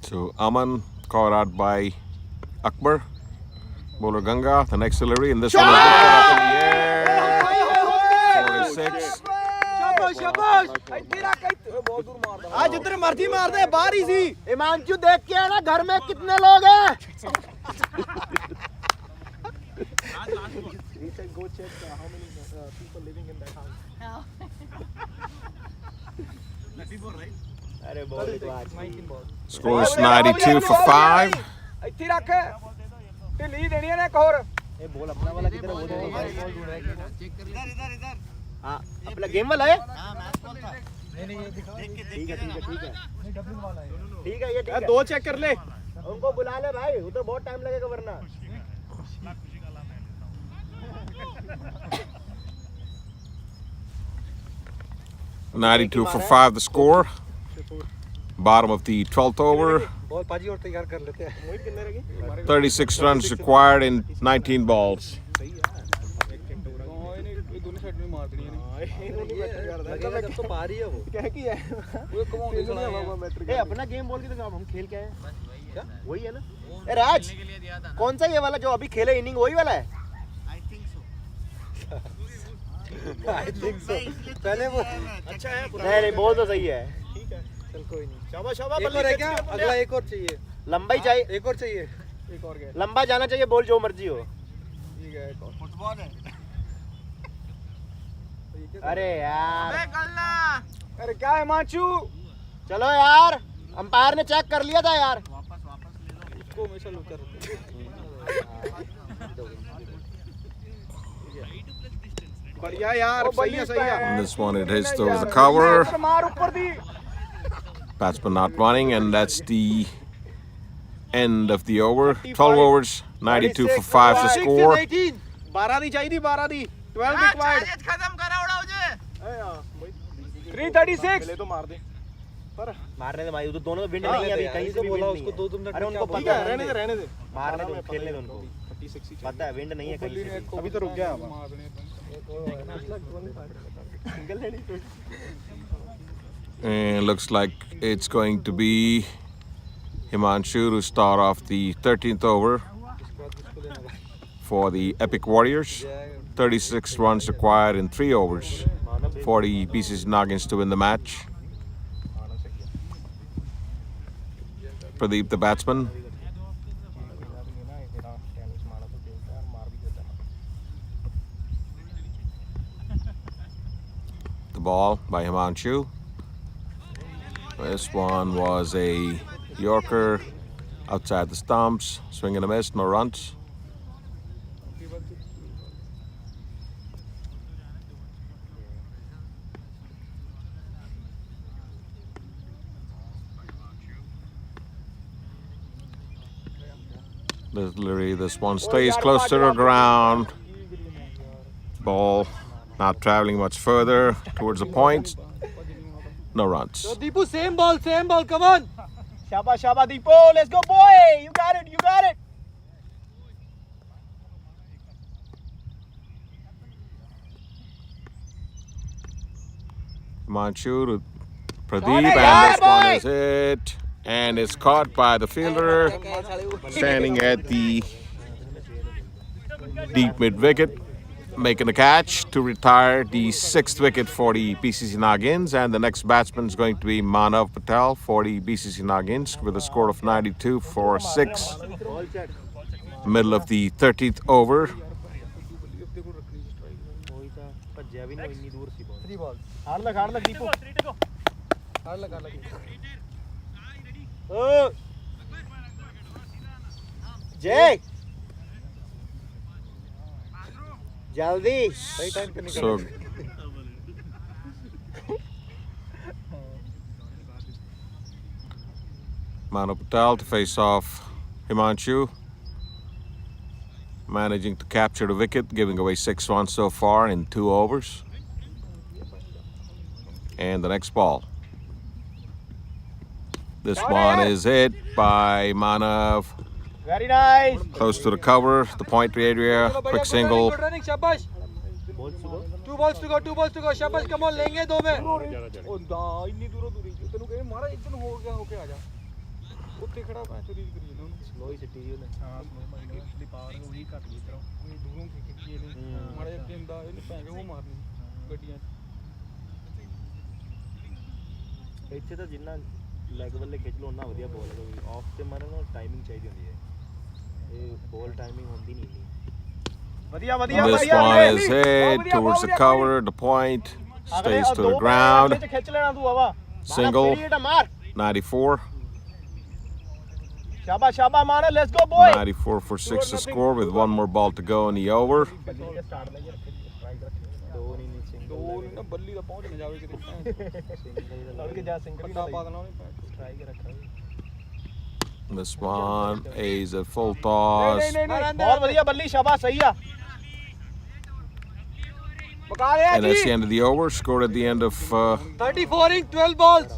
So Aman caught out by Akbar, bowler Ganga, the next delivery, and this one is lifted up in the air. 46. आज उधर मर्जी मार दे, बाहर ही सी. हिमांशु देख के है ना घर में कितने लोग हैं. Go check how many people living in that house. अरे बॉल तो आज 19 बॉल. Score is 92 for 5. इत्ती रख ते ली देनी है ना एक और. ए बॉल अपना वाला किधर है, वो देखो भाई. चेक कर इधर. हां अपना गेम वाला है. हां मैच बॉल था. नहीं ये दिखाओ. ठीक है नहीं डबल वाला है. ठीक है ये ठीक है. दो चेक कर ले. उनको बुला ले भाई, उधर बहुत टाइम लगेगा वरना. $92 for 5, the score. Bottom of the 12th over. 36 runs required in 19 balls. अपना गेम बोल के तो हम खेल के आए. क्या वही है ना. ए राज, कौन सा ये वाला जो अभी खेले इनिंग वही वाला है? I think so. पहले वो अच्छा है. नहीं बोल तो सही है. ठीक है चल कोई नहीं. शाबाश शाबाश. एक और है क्या? अगला एक और चाहिए. लंबाई चाहिए. एक और चाहिए. एक और क्या? लंबा जाना चाहिए, बोल जो मर्जी हो. ठीक है एक और. फुटबॉल है. अरे यार. अबे गल्ला. अरे क्या है माचू? चलो यार. अंपायर ने चेक कर लिया था यार। उसको हमेशा लूटर बढ़िया यार, सही है सही है। And this one it hits towards the cover. Batsman not running, and that's the end of the over. 12 overs, 92 for 5 to score. 12 नहीं चाहिए, 12 नहीं, 12 required। खत्म करा उड़ा मुझे। 336 ले तो मार दे, पर मारने दे भाई, तो दोनों विंड नहीं है अभी कहीं से भी बोला उसको 2 मिनट। अरे उनको पता है, रहने दे मारने दो, खेलने दो उनको, 36 पता है विंड नहीं है कहीं से। अभी तो रुक गया। And looks like it's going to be Himanshu to start off the 13th over for the Epic Warriors. 36 runs required in 3 overs for the BCC Naagins to win the match. Pradeep, the batsman. The ball by Himanshu. This one was a Yorker outside the stumps, swing and a miss, no runs. This one stays close to the ground. Ball not traveling much further towards the points. No runs. Deepu same ball, come on। शाबाश शाबाश Deepu, let's go boy, you got it, you got it। Himanshu to Pradeep, and this one is hit, and it's caught by the fielder standing at the deep mid wicket, making the catch to retire the 6th wicket for the BCC Naagins. And the next batsman is going to be Manav Patel for the BCC Naagins with a score of 92 for 6. Middle of the 13th over. हार लग दीपू, हार लग जय जल्दी सही time पे निकल। So Manav Patel to face off Himanshu, managing to capture the wicket, giving away 6 runs so far in 2 overs. And the next ball. This one is hit by Manav. Very nice। Close to the cover, the point area, quick single. शाबाश। 2 balls to go, शाबाश, come on, लेंगे 2 में। ओ दा इतनी दूरी तेनू कहे मारा एक दिन हो गया, होके आ जा। ਉੱਤੇ ਖੜਾ ਮੈਂ ਚੋਰੀ ਕਰੀ ਨਾ ਉਹਨੂੰ स्लो ही सिटी ਉਹਨੇ। ਹਾਂ ਸਲੋ ਮਾਈਂਡ ਦੀ ਪਾਵਰ ਉਹੀ ਘੱਟ ਗਈ ਤਰ੍ਹਾਂ, ਉਹ ਦੂਰੋਂ ਖਿੱਚੀ ਇਹਨੇ ਮਾੜਾ ਜਿਹਾ ਦਿੰਦਾ ਇਹਨੂੰ ਭੈਣ ਉਹ ਮਾਰਨੀ ਗੱਡੀਆਂ। ਇੱਥੇ ਤਾਂ ਜਿੰਨਾ ਲੈਗ ਵੱਲੇ ਖਿੱਚ ਲੋ ਉਹਨਾਂ ਵਧੀਆ ਬੋਲ ਹੈ, ਕਿਉਂਕਿ ਆਫ ਤੇ ਮਾਰਨ ਨੂੰ ਟਾਈਮਿੰਗ ਚਾਹੀਦੀ ਹੁੰਦੀ ਹੈ, ਇਹ ਬੋਲ ਟਾਈਮਿੰਗ ਹੁੰਦੀ ਨਹੀਂ ਇੰਨੀ। ਵਧੀਆ ਵਧੀਆ This one is hit towards the cover, the point stays to the ground. ਖਿੱਚ ਲੈਣਾ ਤੂੰ ਆਵਾ। Single, 94. शाबाश शाबाश माना, let's go boy। 94 for 6 to score with 1 more ball to go in the over. ਦੋ ਨਾ ਬੱਲੀ ਦਾ ਪਹੁੰਚ ਨਾ ਜਾਵੇ ਕਿਤੇ ਲੜ ਕੇ ਜਾ ਸਿੰਗਲ ਪਾ ਦੇਣਾ ਉਹਨੇ ਟਰਾਈ ਕੇ ਰੱਖਣਾ। This one is a full toss. ਬਹੁਤ ਵਧੀਆ ਬੱਲੀ, ਸ਼ਾਬਾਸ਼, ਸਹੀ ਆ। And that's the end of the over. Scored at the end of 34 in 12 balls.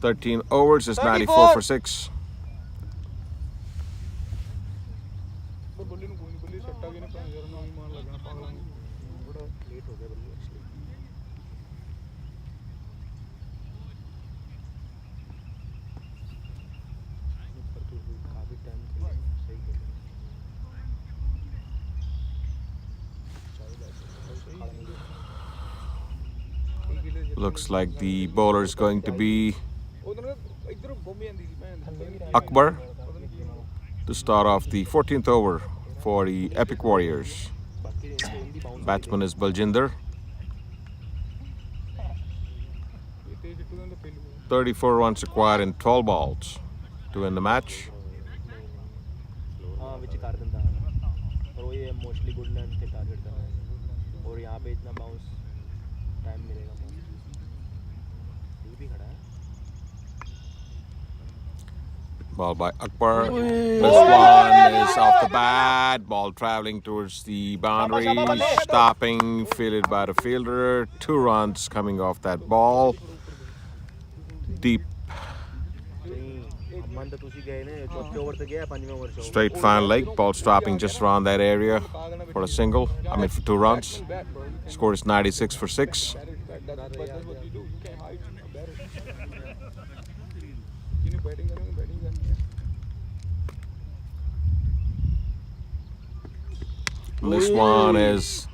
13 overs is 94 for 6. ਬੱਲੀ ਨੂੰ ਕੋਈ ਨਹੀਂ, ਬੱਲੀ ਸੱਟਾ ਵੀ ਨੇ ਭਾਂ ਯਾਰ ਨਾ ਹੀ ਮਾਰ ਲੱਗਣਾ ਪਾਗਲਾਂ ਨੂੰ, ਬੜਾ ਲੇਟ ਹੋ ਗਿਆ ਬੱਲੀ actually. Looks like the bowler is going to be ਇਧਰ ਗੁੰਮ ਜਾਂਦੀ ਸੀ ਭੈਣ ਦੀ। Akbar to start off the 14th over for the Epic Warriors. Batsman is Baljinder. 34 runs required in 12 balls to win the match. हाँ विच कर देता और वो ये मोस्टली गुड लेंथ पे टारगेट कर रहा है और यहाँ पे इतना बाउंस टाइम मिलेगा ये भी खड़ा है Ball by Akbar. This one is off the bat. Ball traveling towards the boundary. Stopping. Fielded by the fielder. 2 runs coming off that ball. Deep. Straight fine leg. Ball stopping just around that area for a single. I mean for 2 runs. Score is 96 for 6. This one is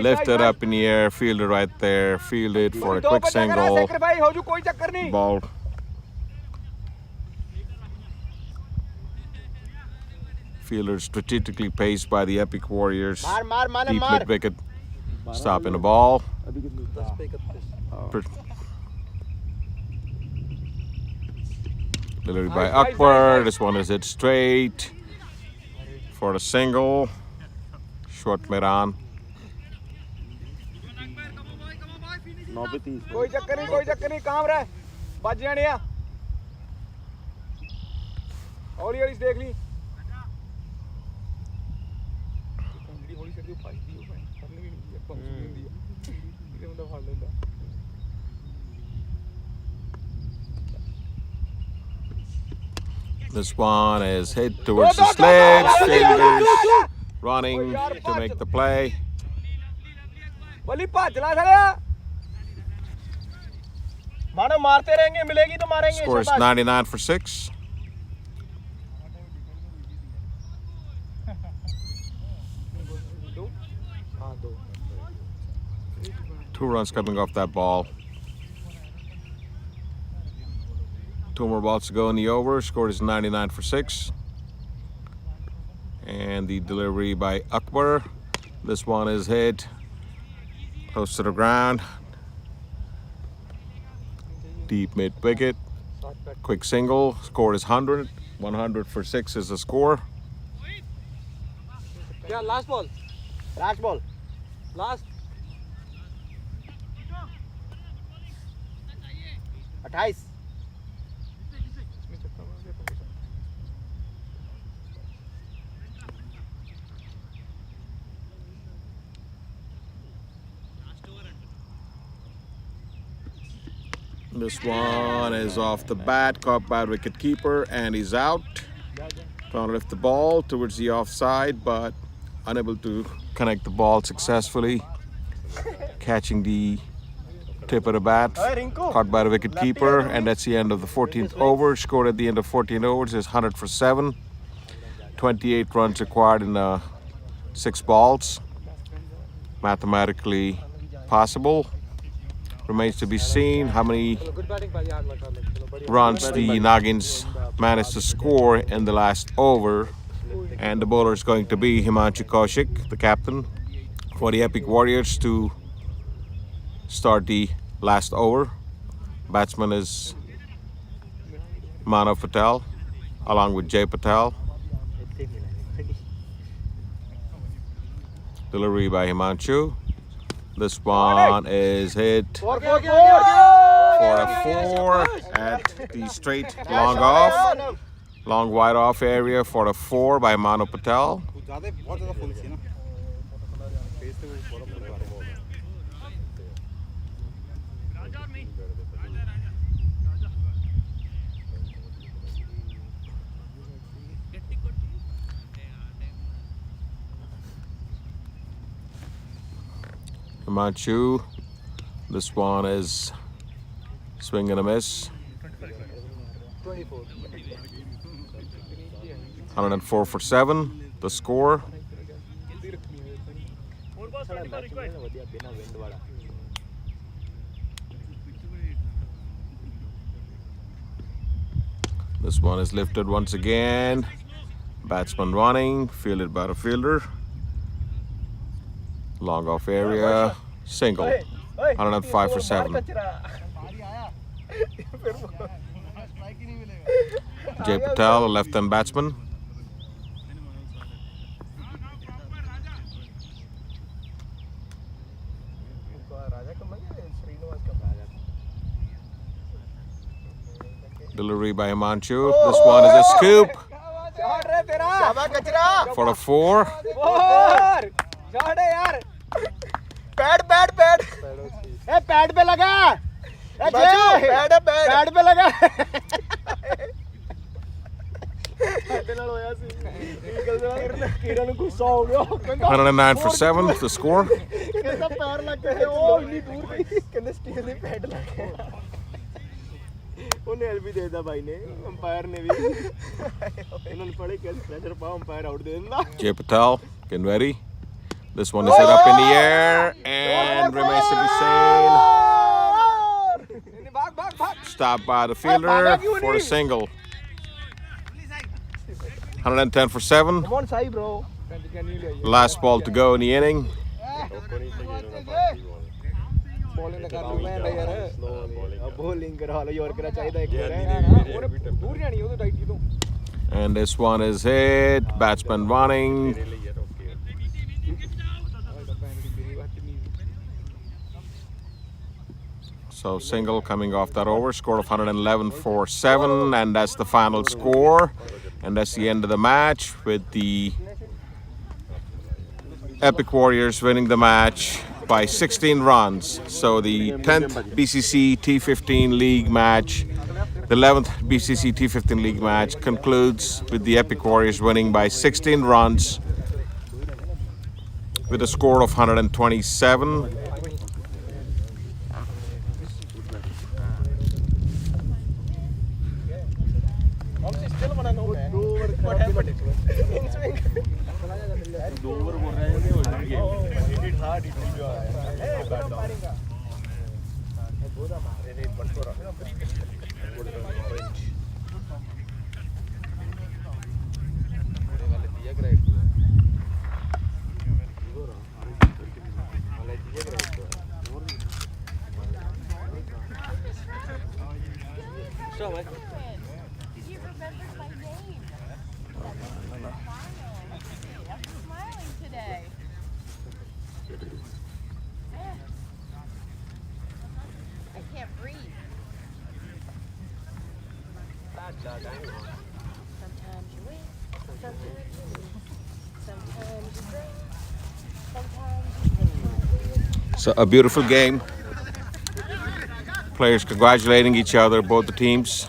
lifted up in the air, fielded right there, fielded for a quick single. Ball. Fielder strategically paced by the Epic Warriors. Deep mid wicket, stopping the ball. Delivery by Akbar. This one is hit straight for a single. Short mid-on. कोई चक्कर नहीं काम रहा है बच जाने या और ये देख ली होली से जो फाइट दी वो करने भी नहीं है पंच नहीं दिया ये बंदा फाड़ लेता This one is hit towards the legs. Fielders running to make the play. बली पाँच चला साले मानो मारते रहेंगे मिलेगी तो मारेंगे Score is 99 for 6. Two runs coming off that ball. 2 more balls to go in the over. Score is 99 for 6. And the delivery by Akbar. This one is hit close to the ground. Deep mid wicket. Quick single. Score is 100. 100 for 6 is the score. Yeah, last ball. Last ball. Last. 28. This one is off the bat, caught by wicket keeper, and he's out. Trying to lift the ball towards the offside, but unable to connect the ball successfully. Catching the tip of the bat, caught by the wicket keeper, and that's the end of the 14th over. Scored at the end of 14 overs is 100 for 7. 28 runs required in 6 balls. Mathematically possible. Remains to be seen how many runs the Naagins managed to score in the last over. And the bowler is going to be Himanshu Kaushik, the captain for the Epic Warriors, to start the last over. Batsman is Manav Patel along with Jay Patel. Delivery by Himanshu. This one is hit for a 4 at the straight long off. Long wide off area for a 4 by Manav Patel. Himanshu, this one is swing and a miss. 104 for 7, the score. This one is lifted once again. Batsman running, fielded by the fielder. Long off area, single. 105 for 7. Jay Patel, a left-hand batsman. Delivery by Himanshu. This one is a scoop for a 4. Pad pad pad A pad पे लगा ए pad pad पे लगा ਸਾਡੇ ਨਾਲ ਹੋਇਆ ਸੀ ਕਿਰਨ ਨੂੰ ਗੁੱਸਾ ਹੋ ਗਿਆ 109 for 7, the score. ਕਹਿੰਦਾ ਪੈਰ ਲੱਗ ਗਏ ਉਹ ਇੰਨੀ ਦੂਰ ਗਈ ਕਹਿੰਦੇ ਸਟੀਲ ਦੇ ਪੈਡ ਲੱਗ ਗਏ ਉਹਨੇ ਐਲਬੀ ਦੇ ਦਿੱਤਾ ਬਾਈ ਨੇ ਅੰਪਾਇਰ ਨੇ ਵੀ ਇਹਨਾਂ ਨੂੰ ਪੜੇ ਕਿ ਪ੍ਰੈਸ਼ਰ ਪਾ ਅੰਪਾਇਰ ਆਊਟ ਦੇ ਦਿੰਦਾ Jay Patel, getting ready. This one is hit up in the air and remains to be seen. Stopped by the fielder for a single. 110 for 7. Come on, Sai, bro. Last ball to go in the inning. Bowling ਕਰ ਲੂ ਮੈਂ ਯਾਰ bowling ਕਰਾ ਲਓ yorker ਚਾਹੀਦਾ ਇੱਕ ਹੋਰ ਦੂਰ ਜਾਣੀ ਉਹ ਡਾਈਟੀ ਤੋਂ And this one is hit. Batsman running. So single coming off that over. Score of 111 for 7. And that's the final score. And that's the end of the match with the Epic Warriors winning the match by 16 runs. So the 10th BCC T15 League match, the 11th BCC T15 League match concludes with the Epic Warriors winning by 16 runs with a score of 127. What happened? In swing. 2 over बोल रहे हैं हो जाएंगे It hard it will Sometimes you win, sometimes you lose. Sometimes you win, sometimes you lose. So a beautiful game. Players congratulating each other, both the teams.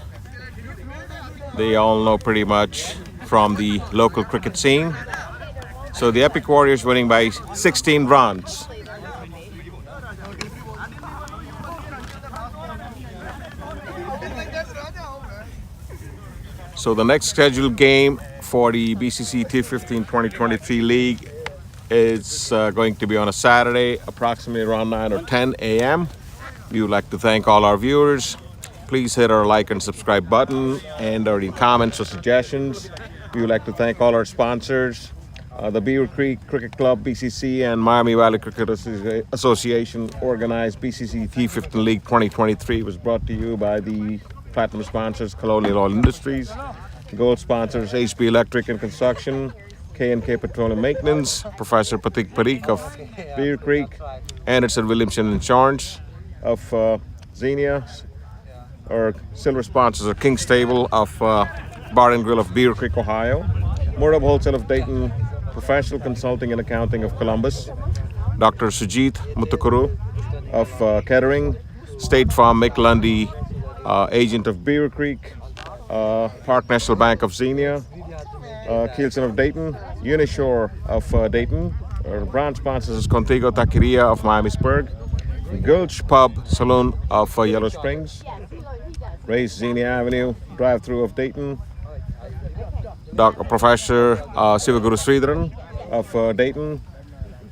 They all know pretty much from the local cricket scene. So the Epic Warriors winning by 16 runs. So the next scheduled game for the BCC T15 2023 League is going to be on a Saturday, approximately around 9 or 10 a.m. We would like to thank all our viewers. Please hit our like and subscribe button and any comments or suggestions. We would like to thank all our sponsors. The Beavercreek Cricket Club, BCC, and Miami Valley Cricket Association organized BCC T15 League 2023 was brought to you by the platinum sponsors, Colonial Oil Industries, gold sponsors, HB Electric and Construction, K&K Petroleum Maintenance, Professor Patik Parikh of Beavercreek, Anderson Williamson Insurance of Xenia. Our silver sponsors are King's Table of Bar and Grill of Beavercreek, Ohio, Murdob Wholesale of Dayton, Professional Consulting and Accounting of Columbus, Dr. Sujit Mutukuru of Kettering, State Farm McLundy, agent of Beavercreek, Park National Bank of Xenia, Kielson of Dayton, Unishore of Dayton, our brand sponsors is Contigo Taqueria of Miamisburg, Gulch Pub Saloon of Yellow Springs, Ray's Xenia Avenue, drive-through of Dayton, Professor Sivaguru Sridharan of Dayton,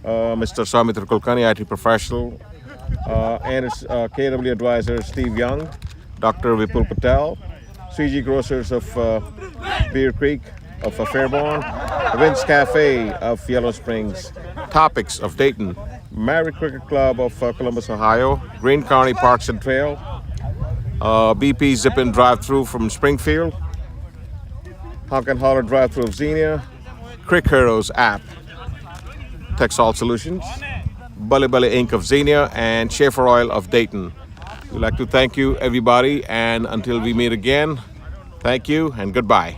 Mr. Samitra Kulkarni, IT professional, and its KW advisor Steve Young, Dr. Vipul Patel, CG Grocers of Beavercreek, of Fairborn, Vince Cafe of Yellow Springs, Topics of Dayton, Mary Cricket Club of Columbus, Ohio, Greene County Parks and Trail, BP Zip-In drive-through from Springfield, Honk and Holler drive-through of Xenia, Crick Heroes app, Texal Solutions, Bully Bully Inc. of Xenia, and Schaefer Oil of Dayton. We'd like to thank you, everybody, and until we meet again, thank you and goodbye.